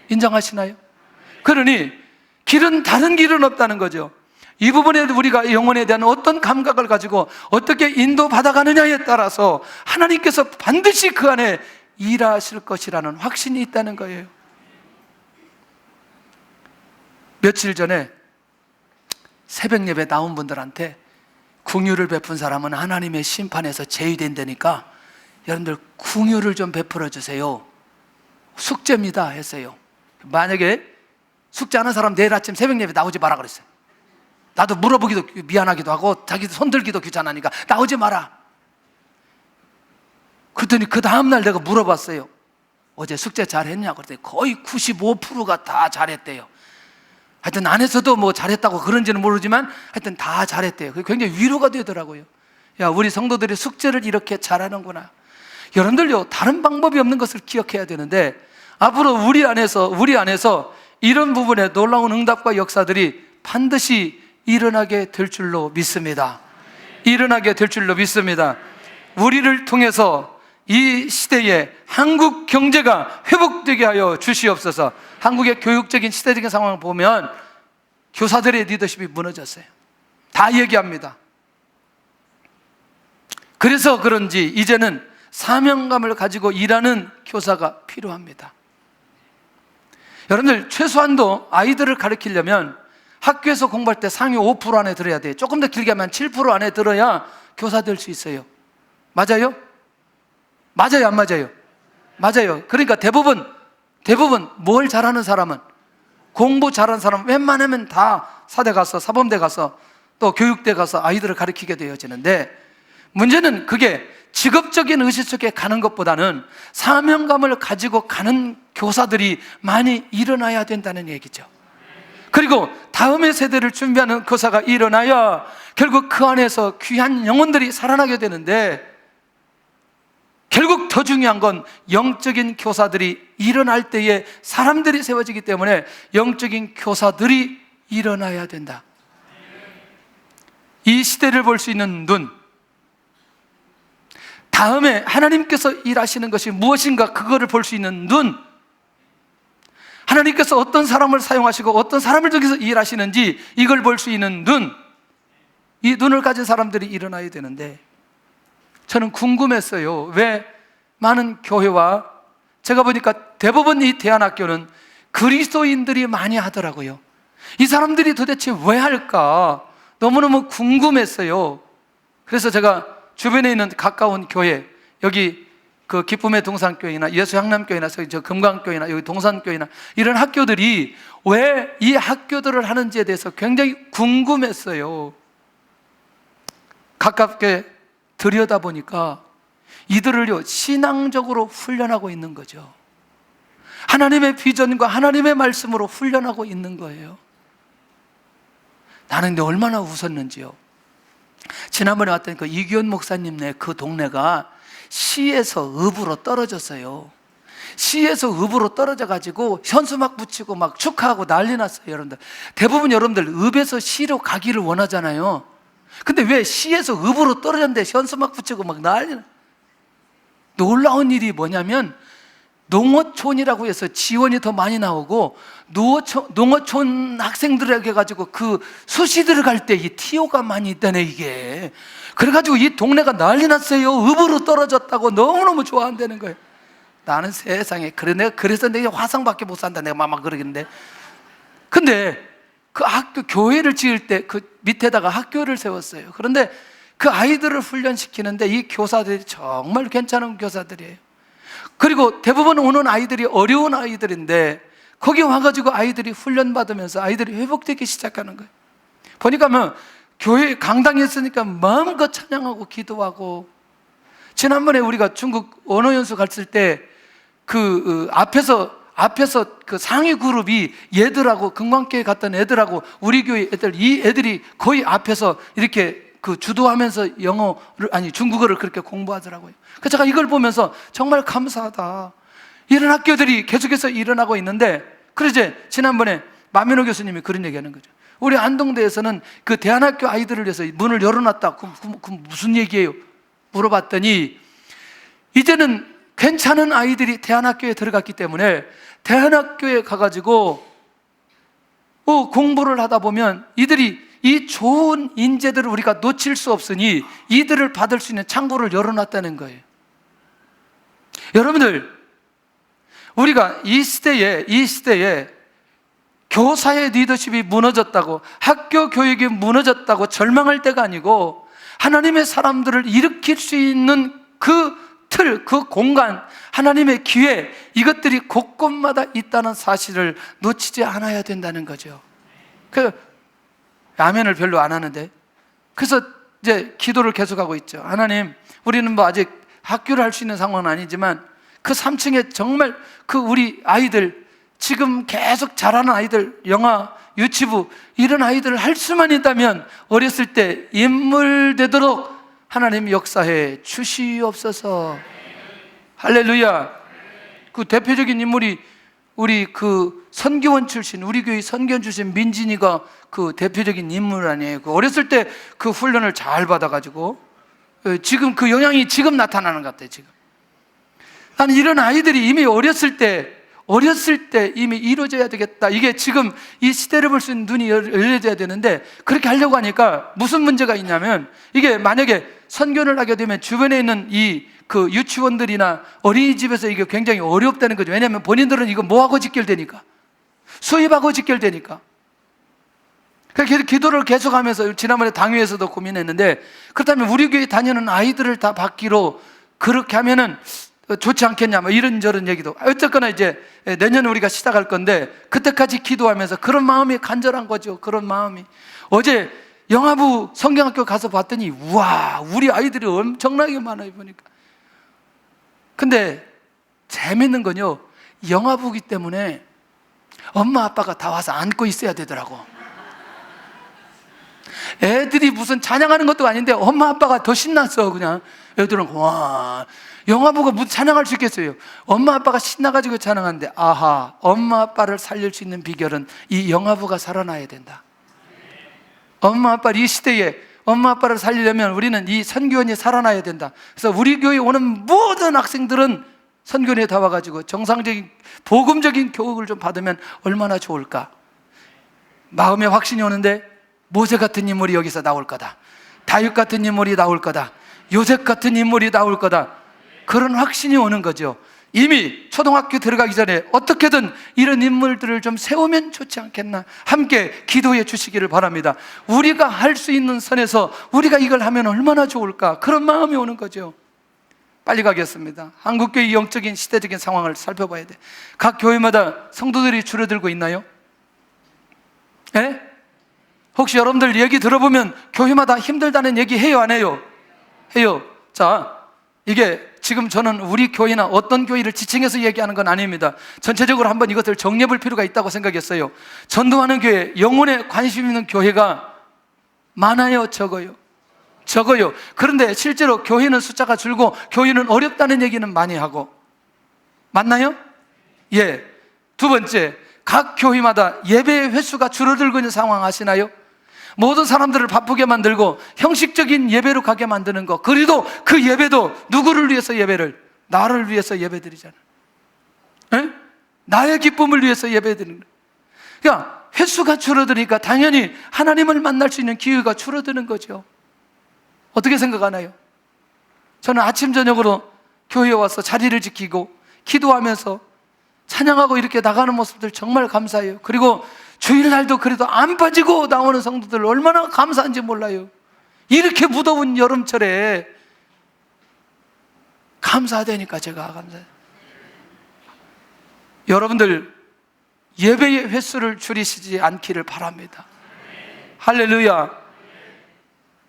인정하시나요? 그러니 다른 길은 없다는 거죠. 이 부분에 우리가 영혼에 대한 어떤 감각을 가지고 어떻게 인도받아가느냐에 따라서 하나님께서 반드시 그 안에 일하실 것이라는 확신이 있다는 거예요. 며칠 전에 새벽 예배 나온 분들한테 긍휼을 베푼 사람은 하나님의 심판에서 제외된다니까 여러분들 긍휼을 좀 베풀어 주세요. 숙제입니다 했어요. 만약에 숙제하는 사람 내일 아침 새벽 예배 나오지 마라 그랬어요. 나도 물어보기도 미안하기도 하고 자기도 손들기도 귀찮으니까 나오지 마라. 그랬더니 그 다음날 내가 물어봤어요. 어제 숙제 잘했냐고. 그랬더니 거의 95%가 다 잘했대요. 하여튼 안에서도 뭐 잘했다고 그런지는 모르지만 하여튼 다 잘했대요. 그게 굉장히 위로가 되더라고요. 야, 우리 성도들이 숙제를 이렇게 잘하는구나. 여러분들요, 다른 방법이 없는 것을 기억해야 되는데 앞으로 우리 안에서 이런 부분에 놀라운 응답과 역사들이 반드시 일어나게 될 줄로 믿습니다. 일어나게 될 줄로 믿습니다. 우리를 통해서 이 시대에 한국 경제가 회복되게 하여 주시옵소서. 한국의 교육적인 시대적인 상황을 보면 교사들의 리더십이 무너졌어요. 다 얘기합니다. 그래서 그런지 이제는 사명감을 가지고 일하는 교사가 필요합니다. 여러분들 최소한도 아이들을 가르치려면 학교에서 공부할 때 상위 5% 안에 들어야 돼요. 조금 더 길게 하면 7% 안에 들어야 교사 될 수 있어요. 맞아요? 맞아요, 안 맞아요? 맞아요. 그러니까 대부분 뭘 잘하는 사람은, 공부 잘하는 사람은 웬만하면 다 사대 가서, 사범대 가서, 또 교육대 가서 아이들을 가르치게 되어지는데, 문제는 그게 직업적인 의식 속에 가는 것보다는 사명감을 가지고 가는 교사들이 많이 일어나야 된다는 얘기죠. 그리고 다음의 세대를 준비하는 교사가 일어나야 결국 그 안에서 귀한 영혼들이 살아나게 되는데, 결국 더 중요한 건 영적인 교사들이 일어날 때에 사람들이 세워지기 때문에 영적인 교사들이 일어나야 된다. 이 시대를 볼 수 있는 눈, 다음에 하나님께서 일하시는 것이 무엇인가 그거를 볼 수 있는 눈, 하나님께서 어떤 사람을 사용하시고 어떤 사람을 통해서 일하시는지 이걸 볼 수 있는 눈, 이 눈을 가진 사람들이 일어나야 되는데, 저는 궁금했어요. 왜 많은 교회와, 제가 보니까 대부분 이 대안학교는 그리스도인들이 많이 하더라고요. 이 사람들이 도대체 왜 할까 너무너무 궁금했어요. 그래서 제가 주변에 있는 가까운 교회, 여기 그 기쁨의 동산교회나 예수향남교회나 저 금강교회나 여기 동산교회나 이런 학교들이 왜 이 학교들을 하는지에 대해서 굉장히 궁금했어요. 가깝게 들여다보니까 이들을요 신앙적으로 훈련하고 있는 거죠. 하나님의 비전과 하나님의 말씀으로 훈련하고 있는 거예요. 나는 근데 얼마나 웃었는지요. 지난번에 왔던 그 이규현 목사님네 그 동네가 시에서 읍으로 떨어졌어요. 시에서 읍으로 떨어져가지고 현수막 붙이고 막 축하하고 난리 났어요. 여러분들 대부분 여러분들 읍에서 시로 가기를 원하잖아요. 근데 왜 시에서 읍으로 떨어졌는데 현수막 붙이고 막 난리 났어요. 놀라운 일이 뭐냐면 농어촌이라고 해서 지원이 더 많이 나오고 농어촌 학생들에게 가지고 그 수시 들어갈 때 이 티오가 많이 있다네 이게. 그래가지고 이 동네가 난리 났어요. 읍으로 떨어졌다고 너무너무 좋아한다는 거예요. 나는 세상에 그래서 내가 화상밖에 못 산다 내가 막 그러겠는데, 근데 그 학교 교회를 지을 때 그 밑에다가 학교를 세웠어요. 그런데 그 아이들을 훈련시키는데 이 교사들이 정말 괜찮은 교사들이에요. 그리고 대부분 오는 아이들이 어려운 아이들인데 거기 와가지고 아이들이 훈련받으면서 아이들이 회복되기 시작하는 거예요. 보니까 뭐 교회 강당에 있으니까 마음껏 찬양하고 기도하고, 지난번에 우리가 중국 언어 연수 갔을 때 그 앞에서 그 상위 그룹이 얘들하고 금강교회 갔던 애들하고 우리 교회 애들, 이 애들이 거의 앞에서 이렇게 그 주도하면서 중국어를 그렇게 공부하더라고요. 그래서 제가 이걸 보면서 정말 감사하다. 이런 학교들이 계속해서 일어나고 있는데, 그래서 지난번에 마민호 교수님이 그런 얘기하는 거죠. 우리 안동대에서는 그 대안학교 아이들을 위해서 문을 열어놨다. 그 무슨 얘기예요? 물어봤더니 이제는 괜찮은 아이들이 대안학교에 들어갔기 때문에 대안학교에 가가지고 공부를 하다 보면 이들이 이 좋은 인재들을 우리가 놓칠 수 없으니 이들을 받을 수 있는 창구를 열어놨다는 거예요. 여러분들, 우리가 이 시대에 교사의 리더십이 무너졌다고, 학교 교육이 무너졌다고 절망할 때가 아니고, 하나님의 사람들을 일으킬 수 있는 그 틀, 그 공간, 하나님의 기회, 이것들이 곳곳마다 있다는 사실을 놓치지 않아야 된다는 거죠. 아멘을 별로 안 하는데, 그래서 이제 기도를 계속하고 있죠. 하나님, 우리는 뭐 아직 학교를 할 수 있는 상황은 아니지만 그 3층에 정말 그 우리 아이들, 지금 계속 자라는 아이들, 영아, 유치부 이런 아이들을 할 수만 있다면 어렸을 때 인물되도록 하나님 역사해 주시옵소서. 할렐루야. 그 대표적인 인물이 우리 그 선교원 출신, 우리 교회 선교원 출신 민진이가 그 대표적인 인물 아니에요. 그 어렸을 때 그 훈련을 잘 받아가지고 지금 그 영향이 지금 나타나는 것 같아요. 지금 나는 이런 아이들이 이미 어렸을 때 이미 이루어져야 되겠다. 이게 지금 이 시대를 볼 수 있는 눈이 열려져야 되는데, 그렇게 하려고 하니까 무슨 문제가 있냐면, 이게 만약에 선교를 하게 되면 주변에 있는 그 유치원들이나 어린이집에서 이게 굉장히 어렵다는 거죠. 왜냐하면 본인들은 이거 뭐하고 직결되니까, 수입하고 직결되니까. 그래서 기도를 계속하면서 지난번에 당회에서도 고민했는데, 그렇다면 우리 교회 다니는 아이들을 다 받기로 그렇게 하면은 좋지 않겠냐, 뭐 이런저런 얘기도. 어쨌거나 이제 내년에 우리가 시작할 건데, 그때까지 기도하면서 그런 마음이 간절한 거죠. 그런 마음이. 어제 영화부 성경학교 가서 봤더니 우와, 우리 아이들이 엄청나게 많아요, 보니까. 근데 재밌는 건요, 영화부기 때문에 엄마 아빠가 다 와서 안고 있어야 되더라고. 애들이 무슨 찬양하는 것도 아닌데 엄마 아빠가 더 신났어. 그냥 애들은 와, 영화부가 무슨 찬양할 수 있겠어요. 엄마 아빠가 신나가지고 찬양하는데, 아하, 엄마 아빠를 살릴 수 있는 비결은 이 영화부가 살아나야 된다. 엄마 아빠, 이 시대에 엄마 아빠를 살리려면 우리는 이 선교원이 살아나야 된다. 그래서 우리 교회에 오는 모든 학생들은 선교원에 다 와가지고 정상적인 복음적인 교육을 좀 받으면 얼마나 좋을까. 마음에 확신이 오는데, 모세 같은 인물이 여기서 나올 거다, 다윗 같은 인물이 나올 거다, 요셉 같은 인물이 나올 거다, 그런 확신이 오는 거죠. 이미 초등학교 들어가기 전에 어떻게든 이런 인물들을 좀 세우면 좋지 않겠나. 함께 기도해 주시기를 바랍니다. 우리가 할 수 있는 선에서 우리가 이걸 하면 얼마나 좋을까, 그런 마음이 오는 거죠. 빨리 가겠습니다. 한국교회 영적인 시대적인 상황을 살펴봐야 돼. 각 교회마다 성도들이 줄어들고 있나요? 예? 혹시 여러분들 얘기 들어보면 교회마다 힘들다는 얘기 해요, 안 해요? 해요. 자, 이게 지금 저는 우리 교회나 어떤 교회를 지칭해서 얘기하는 건 아닙니다. 전체적으로 한번 이것을 정리해 볼 필요가 있다고 생각했어요. 전도하는 교회, 영혼에 관심 있는 교회가 많아요, 적어요? 적어요. 그런데 실제로 교회는 숫자가 줄고 교회는 어렵다는 얘기는 많이 하고. 맞나요? 예. 두 번째, 각 교회마다 예배의 횟수가 줄어들고 있는 상황 아시나요? 모든 사람들을 바쁘게 만들고 형식적인 예배로 가게 만드는 거. 그래도 그 예배도 누구를 위해서 예배를? 나를 위해서 예배드리잖아. 에? 나의 기쁨을 위해서 예배드리는 거야. 그러니까 횟수가 줄어드니까 당연히 하나님을 만날 수 있는 기회가 줄어드는 거죠. 어떻게 생각하나요? 저는 아침 저녁으로 교회에 와서 자리를 지키고 기도하면서 찬양하고 이렇게 나가는 모습들 정말 감사해요. 그리고 주일날도 그래도 안 빠지고 나오는 성도들 얼마나 감사한지 몰라요. 이렇게 무더운 여름철에 감사하다니까 제가 감사해요. 여러분들 예배의 횟수를 줄이시지 않기를 바랍니다. 할렐루야.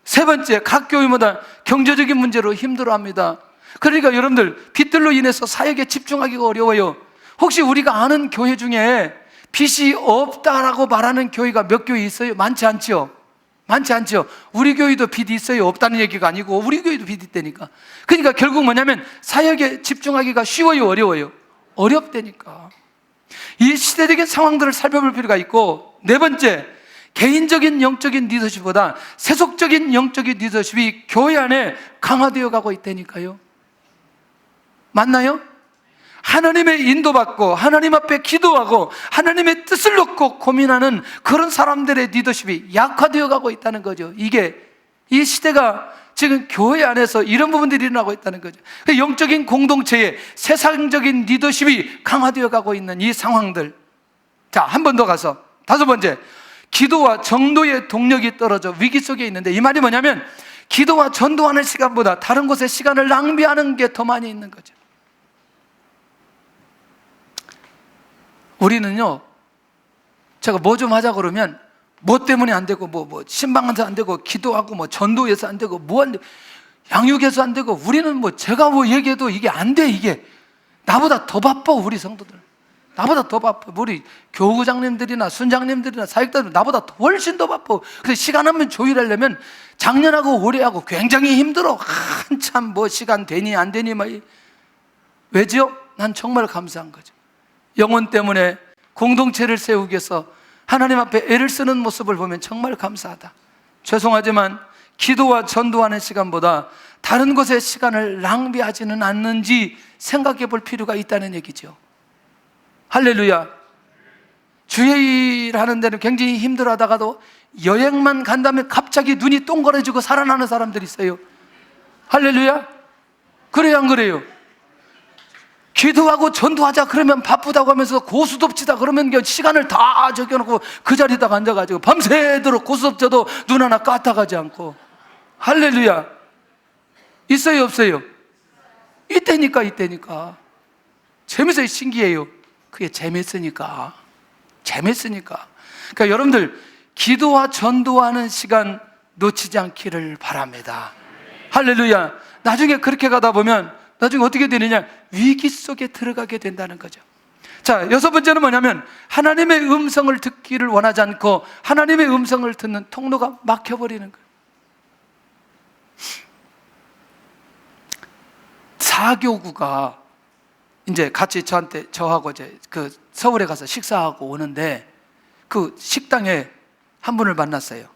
세 번째, 각 교회마다 경제적인 문제로 힘들어합니다. 그러니까 여러분들 빚들로 인해서 사역에 집중하기가 어려워요. 혹시 우리가 아는 교회 중에 빚이 없다라고 말하는 교회가 몇 교회 있어요? 많지 않죠? 많지 않죠? 우리 교회도 빚이 있어요? 없다는 얘기가 아니고 우리 교회도 빚이 있다니까. 그러니까 결국 뭐냐면 사역에 집중하기가 쉬워요, 어려워요? 어렵다니까. 이 시대적인 상황들을 살펴볼 필요가 있고, 네 번째, 개인적인 영적인 리더십보다 세속적인 영적인 리더십이 교회 안에 강화되어 가고 있다니까요. 맞나요? 하나님의 인도받고 하나님 앞에 기도하고 하나님의 뜻을 놓고 고민하는 그런 사람들의 리더십이 약화되어 가고 있다는 거죠. 이게 이 시대가 지금 교회 안에서 이런 부분들이 일어나고 있다는 거죠. 영적인 공동체에 세상적인 리더십이 강화되어 가고 있는 이 상황들. 자, 한 번 더 가서 다섯 번째, 기도와 전도의 동력이 떨어져 위기 속에 있는데, 이 말이 뭐냐면 기도와 전도하는 시간보다 다른 곳에 시간을 낭비하는 게 더 많이 있는 거죠. 우리는요, 제가 뭐 좀 하자 그러면 뭐 때문에 안 되고, 뭐 신방해서 안 되고, 기도하고 뭐 전도해서 안 되고, 뭐 안 되고, 양육해서 안 되고, 우리는 뭐 제가 뭐 얘기해도 이게 안 돼. 이게 나보다 더 바빠. 우리 성도들 나보다 더 바빠. 우리 교구장님들이나 순장님들이나 사역자들 나보다 훨씬 더 바빠. 그래서 시간 한번 조율하려면 작년하고 올해하고 굉장히 힘들어. 한참 뭐 시간 되니 안 되니 막. 왜죠? 난 정말 감사한 거죠. 영혼 때문에 공동체를 세우기 위해서 하나님 앞에 애를 쓰는 모습을 보면 정말 감사하다. 죄송하지만 기도와 전도하는 시간보다 다른 곳에 시간을 낭비하지는 않는지 생각해 볼 필요가 있다는 얘기죠. 할렐루야. 주의 일 하는 데는 굉장히 힘들어 하다가도 여행만 간다면 갑자기 눈이 동그래지고 살아나는 사람들이 있어요. 할렐루야. 그래요, 안 그래요? 기도하고 전도하자 그러면 바쁘다고 하면서 고수톱치다 그러면 시간을 다 적여놓고 그 자리에다가 앉아가지고 밤새도록 고수톱쳐도 눈 하나 까딱하지 않고. 할렐루야. 있어요, 없어요? 이때니까 재밌어요. 신기해요. 그게 재밌으니까. 그러니까 여러분들 기도와 전도하는 시간 놓치지 않기를 바랍니다. 할렐루야. 나중에 그렇게 가다 보면 나중에 어떻게 되느냐? 위기 속에 들어가게 된다는 거죠. 자, 여섯 번째는 뭐냐면 하나님의 음성을 듣기를 원하지 않고 하나님의 음성을 듣는 통로가 막혀버리는 거예요. 사교구가 이제 같이 저하고 이제 그 서울에 가서 식사하고 오는데 그 식당에 한 분을 만났어요.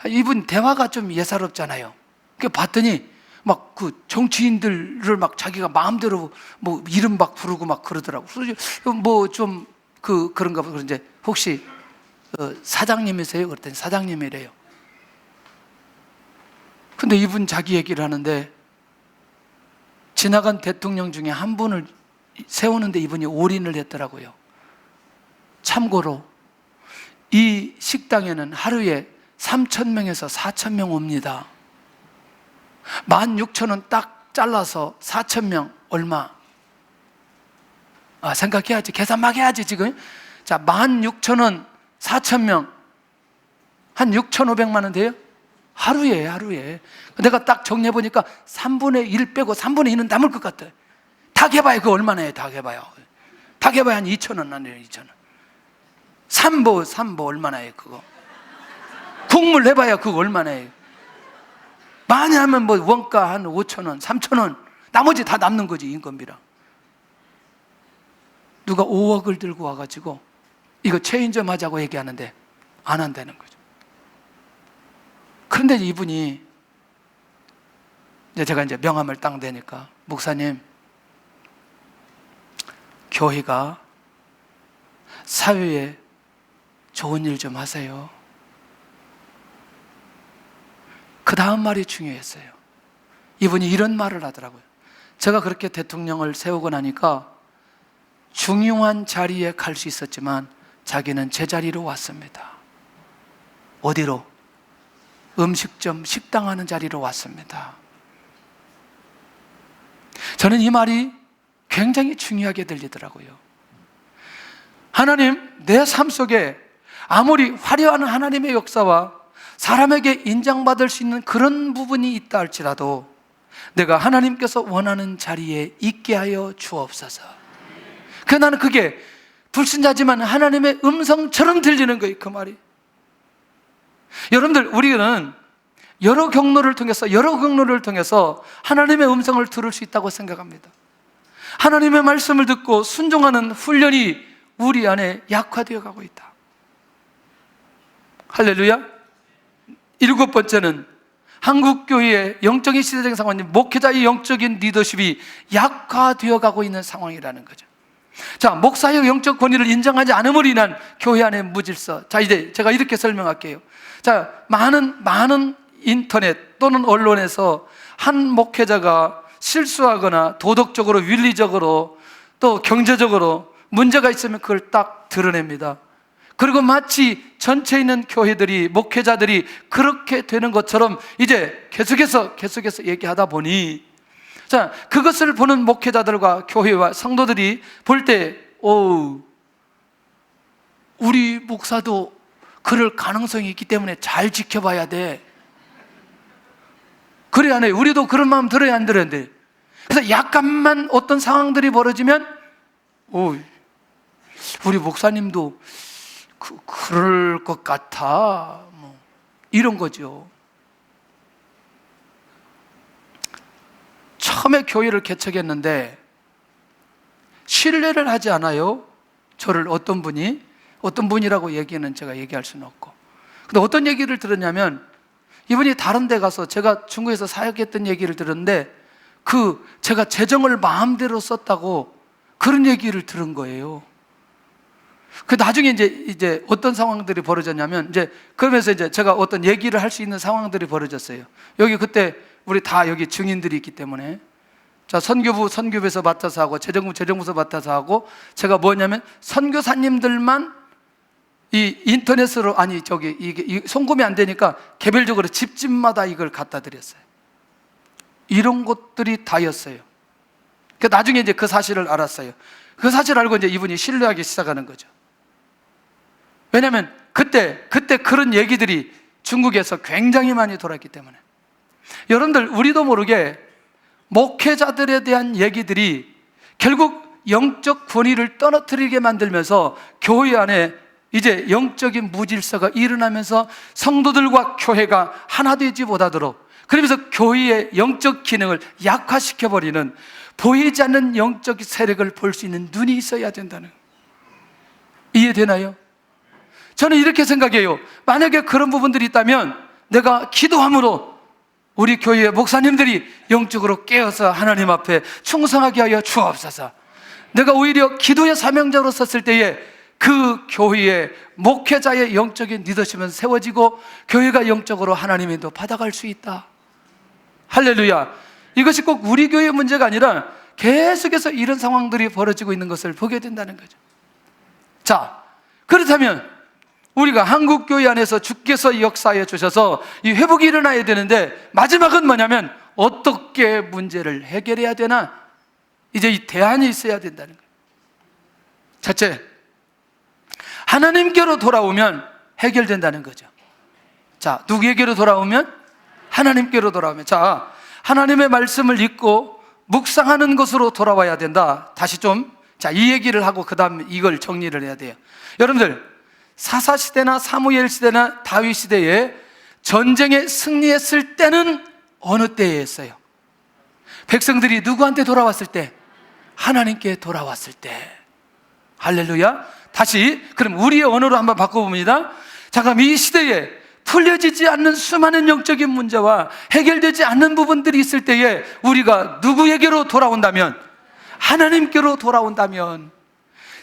이분 대화가 좀 예사롭잖아요. 그 봤더니 막 그 정치인들을 막 자기가 마음대로 뭐 이름 막 부르고 막 그러더라고. 그래서 뭐 좀 그런가 보다. 이제 혹시 사장님이세요? 그랬더니 사장님이래요. 근데 이분 자기 얘기를 하는데 지나간 대통령 중에 한 분을 세우는데 이분이 올인을 했더라고요. 참고로 이 식당에는 하루에 3,000명에서 4,000명 옵니다. 16,000원 딱 잘라서 4,000명 얼마? 생각해야지. 계산 막 해야지 지금. 자, 16,000원 4,000명 한 6,500만 원 돼요? 하루에. 내가 딱 정리해보니까 3분의 1 빼고 3분의 2는 남을 것 같아. 닭 해봐요. 그거 얼마나 해요? 닭 해봐요. 닭 해봐야 한 2,000원 나네요. 2,000원. 삼보 얼마나 해요? 그거 국물 해봐야 그거 얼마나 해요? 많이 하면 뭐 원가 한 5,000원, 3,000원, 나머지 다 남는 거지, 인건비랑. 누가 5억을 들고 와가지고 이거 체인점 하자고 얘기하는데 안 한다는 거죠. 그런데 이분이 제가 이제 명함을 딱 대니까, 목사님, 교회가 사회에 좋은 일 좀 하세요. 그 다음 말이 중요했어요. 이분이 이런 말을 하더라고요. 제가 그렇게 대통령을 세우고 나니까 중요한 자리에 갈 수 있었지만 자기는 제자리로 왔습니다. 어디로? 음식점, 식당 하는 자리로 왔습니다. 저는 이 말이 굉장히 중요하게 들리더라고요. 하나님, 내 삶 속에 아무리 화려한 하나님의 역사와 사람에게 인정받을 수 있는 그런 부분이 있다 할지라도 내가 하나님께서 원하는 자리에 있게 하여 주옵소서. 나는 그게 불신자지만 하나님의 음성처럼 들리는 거예요. 그 말이. 여러분들, 우리는 여러 경로를 통해서 하나님의 음성을 들을 수 있다고 생각합니다. 하나님의 말씀을 듣고 순종하는 훈련이 우리 안에 약화되어 가고 있다. 할렐루야. 일곱 번째는 한국교회의 영적인 시대적인 상황이 목회자의 영적인 리더십이 약화되어 가고 있는 상황이라는 거죠. 자, 목사의 영적 권위를 인정하지 않음으로 인한 교회 안의 무질서. 자, 이제 제가 이렇게 설명할게요. 자, 많은 인터넷 또는 언론에서 한 목회자가 실수하거나 도덕적으로, 윤리적으로 또 경제적으로 문제가 있으면 그걸 딱 드러냅니다. 그리고 마치 전체에 있는 교회들이, 목회자들이 그렇게 되는 것처럼 이제 계속해서 얘기하다 보니, 자, 그것을 보는 목회자들과 교회와 성도들이 볼 때, 우리 목사도 그럴 가능성이 있기 때문에 잘 지켜봐야 돼. 그래야 해. 우리도 그런 마음 들어야 안 들어야 돼. 그래서 약간만 어떤 상황들이 벌어지면, 우리 목사님도 그럴 것 같아. 이런 거죠. 처음에 교회를 개척했는데 신뢰를 하지 않아요. 저를 어떤 분이라고 얘기는 제가 얘기할 수는 없고. 근데 어떤 얘기를 들었냐면, 이분이 다른 데 가서 제가 중국에서 사역했던 얘기를 들었는데 제가 재정을 마음대로 썼다고 그런 얘기를 들은 거예요. 나중에 이제 어떤 상황들이 벌어졌냐면, 그러면서 제가 어떤 얘기를 할 수 있는 상황들이 벌어졌어요. 여기 그때 우리 다 여기 증인들이 있기 때문에. 자, 선교부 선교부에서 맡아서 하고, 재정부 재정부에서 맡아서 하고, 제가 뭐냐면 선교사님들만 이 인터넷으로, 이게 송금이 안 되니까 개별적으로 집집마다 이걸 갖다 드렸어요. 이런 것들이 다였어요. 나중에 이제 그 사실을 알았어요. 그 사실을 알고 이제 이분이 신뢰하기 시작하는 거죠. 왜냐하면 그때 그런 얘기들이 중국에서 굉장히 많이 돌았기 때문에. 여러분들, 우리도 모르게 목회자들에 대한 얘기들이 결국 영적 권위를 떨어뜨리게 만들면서 교회 안에 이제 영적인 무질서가 일어나면서 성도들과 교회가 하나 되지 못하도록, 그러면서 교회의 영적 기능을 약화시켜버리는, 보이지 않는 영적 세력을 볼 수 있는 눈이 있어야 된다는, 이해되나요? 저는 이렇게 생각해요. 만약에 그런 부분들이 있다면 내가 기도함으로 우리 교회의 목사님들이 영적으로 깨어서 하나님 앞에 충성하게 하여 주옵소서. 내가 오히려 기도의 사명자로 섰을 때에 그 교회의 목회자의 영적인 리더십은 세워지고 교회가 영적으로 하나님의 인도 받아갈 수 있다. 할렐루야. 이것이 꼭 우리 교회의 문제가 아니라 계속해서 이런 상황들이 벌어지고 있는 것을 보게 된다는 거죠. 자, 그렇다면 우리가 한국 교회 안에서 주께서 역사해 주셔서 이 회복이 일어나야 되는데, 마지막은 뭐냐면 어떻게 문제를 해결해야 되나? 이제 이 대안이 있어야 된다는 거예요. 첫째, 하나님께로 돌아오면 해결된다는 거죠. 자, 누구에게로 돌아오면? 하나님께로 돌아오면. 자, 하나님의 말씀을 읽고 묵상하는 것으로 돌아와야 된다. 다시 좀, 자, 이 얘기를 하고 그 다음 이걸 정리를 해야 돼요. 여러분들, 사사시대나 사무엘 시대나 다윗 시대에 전쟁에 승리했을 때는 어느 때에 했어요? 백성들이 누구한테 돌아왔을 때? 하나님께 돌아왔을 때. 할렐루야. 다시, 그럼 우리의 언어로 한번 바꿔봅니다. 잠깐, 이 시대에 풀려지지 않는 수많은 영적인 문제와 해결되지 않는 부분들이 있을 때에 우리가 누구에게로 돌아온다면? 하나님께로 돌아온다면,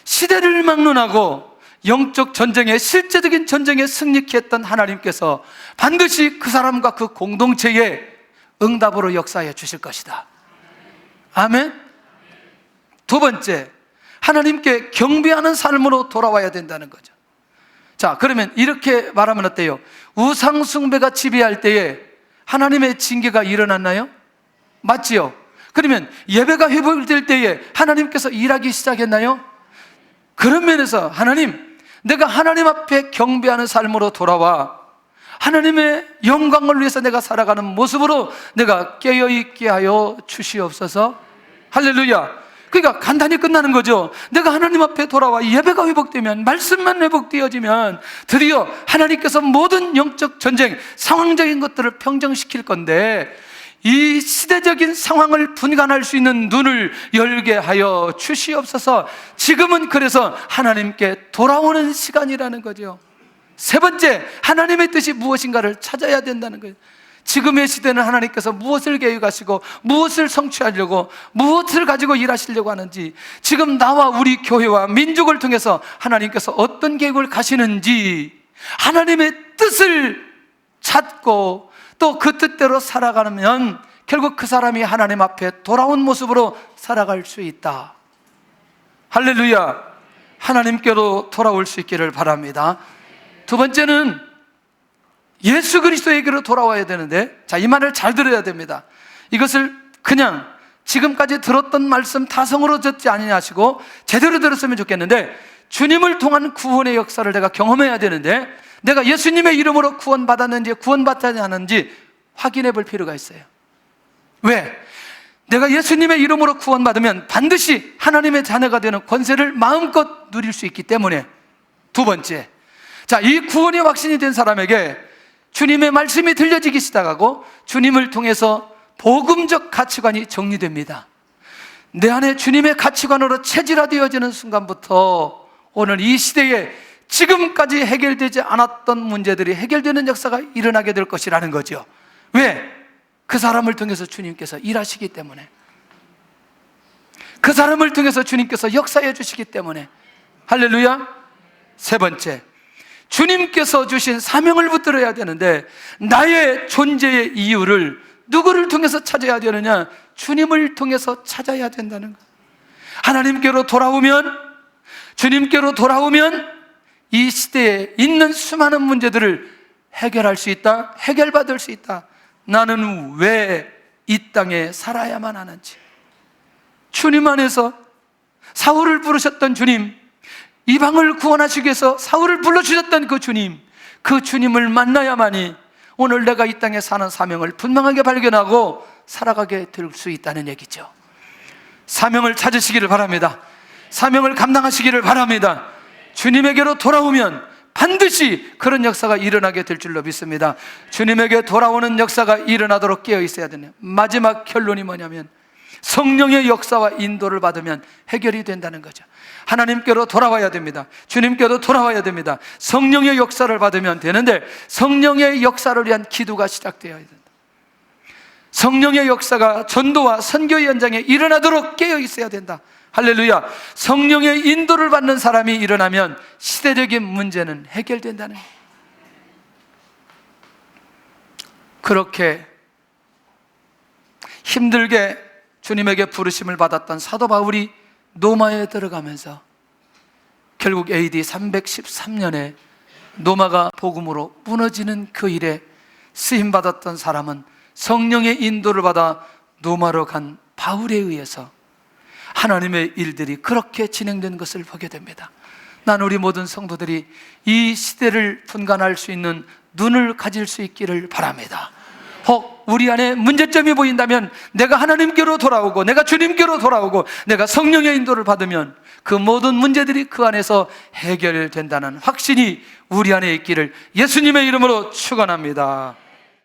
시대를 막론하고 영적 전쟁에, 실제적인 전쟁에 승리케 했던 하나님께서 반드시 그 사람과 그 공동체에 응답으로 역사해 주실 것이다. 아멘. 두 번째, 하나님께 경배하는 삶으로 돌아와야 된다는 거죠. 자, 그러면 이렇게 말하면 어때요? 우상 숭배가 지배할 때에 하나님의 징계가 일어났나요? 맞지요? 그러면 예배가 회복될 때에 하나님께서 일하기 시작했나요? 그런 면에서 하나님, 내가 하나님 앞에 경배하는 삶으로 돌아와 하나님의 영광을 위해서 내가 살아가는 모습으로 내가 깨어있게 하여 주시옵소서. 할렐루야. 그러니까 간단히 끝나는 거죠. 내가 하나님 앞에 돌아와 예배가 회복되면, 말씀만 회복되어지면 드디어 하나님께서 모든 영적 전쟁, 상황적인 것들을 평정시킬 건데, 이 시대적인 상황을 분간할 수 있는 눈을 열게 하여 주시옵소서. 지금은 그래서 하나님께 돌아오는 시간이라는 거죠. 세 번째, 하나님의 뜻이 무엇인가를 찾아야 된다는 거예요. 지금의 시대는 하나님께서 무엇을 계획하시고 무엇을 성취하려고, 무엇을 가지고 일하시려고 하는지, 지금 나와 우리 교회와 민족을 통해서 하나님께서 어떤 계획을 가시는지, 하나님의 뜻을 찾고 또 그 뜻대로 살아가면 결국 그 사람이 하나님 앞에 돌아온 모습으로 살아갈 수 있다. 할렐루야. 하나님께로 돌아올 수 있기를 바랍니다. 두 번째는 예수 그리스도에게로 돌아와야 되는데, 자, 이 말을 잘 들어야 됩니다. 이것을 그냥 지금까지 들었던 말씀 타성으로 듣지 아니하시고 제대로 들었으면 좋겠는데, 주님을 통한 구원의 역사를 내가 경험해야 되는데, 내가 예수님의 이름으로 구원받았는지 구원받지 않았는지 확인해 볼 필요가 있어요. 왜? 내가 예수님의 이름으로 구원받으면 반드시 하나님의 자녀가 되는 권세를 마음껏 누릴 수 있기 때문에. 두 번째, 자, 이 구원의 확신이 된 사람에게 주님의 말씀이 들려지기 시작하고 주님을 통해서 복음적 가치관이 정리됩니다. 내 안에 주님의 가치관으로 체질화되어지는 순간부터 오늘 이 시대에 지금까지 해결되지 않았던 문제들이 해결되는 역사가 일어나게 될 것이라는 거죠. 왜? 그 사람을 통해서 주님께서 일하시기 때문에, 그 사람을 통해서 주님께서 역사해 주시기 때문에. 할렐루야. 세 번째, 주님께서 주신 사명을 붙들어야 되는데, 나의 존재의 이유를 누구를 통해서 찾아야 되느냐? 주님을 통해서 찾아야 된다는 것. 하나님께로 돌아오면, 주님께로 돌아오면 이 시대에 있는 수많은 문제들을 해결할 수 있다, 해결받을 수 있다. 나는 왜 이 땅에 살아야만 하는지. 주님 안에서 사울을 부르셨던 주님, 이방을 구원하시기 위해서 사울을 불러주셨던 그 주님을 만나야만이 오늘 내가 이 땅에 사는 사명을 분명하게 발견하고 살아가게 될 수 있다는 얘기죠. 사명을 찾으시기를 바랍니다. 사명을 감당하시기를 바랍니다. 주님에게로 돌아오면 반드시 그런 역사가 일어나게 될 줄로 믿습니다. 주님에게 돌아오는 역사가 일어나도록 깨어 있어야 되네요. 마지막 결론이 뭐냐면 성령의 역사와 인도를 받으면 해결이 된다는 거죠. 하나님께로 돌아와야 됩니다. 주님께로 돌아와야 됩니다. 성령의 역사를 받으면 되는데 성령의 역사를 위한 기도가 시작되어야 된다. 성령의 역사가 전도와 선교의 현장에 일어나도록 깨어 있어야 된다. 할렐루야. 성령의 인도를 받는 사람이 일어나면 시대적인 문제는 해결된다는 거예요. 그렇게 힘들게 주님에게 부르심을 받았던 사도 바울이 노마에 들어가면서 결국 AD 313년에 노마가 복음으로 무너지는 그 일에 쓰임받았던 사람은 성령의 인도를 받아 노마로 간 바울에 의해서 하나님의 일들이 그렇게 진행된 것을 보게 됩니다. 난 우리 모든 성도들이 이 시대를 분간할 수 있는 눈을 가질 수 있기를 바랍니다. 혹 우리 안에 문제점이 보인다면 내가 하나님께로 돌아오고 내가 주님께로 돌아오고 내가 성령의 인도를 받으면 그 모든 문제들이 그 안에서 해결된다는 확신이 우리 안에 있기를 예수님의 이름으로 축원합니다.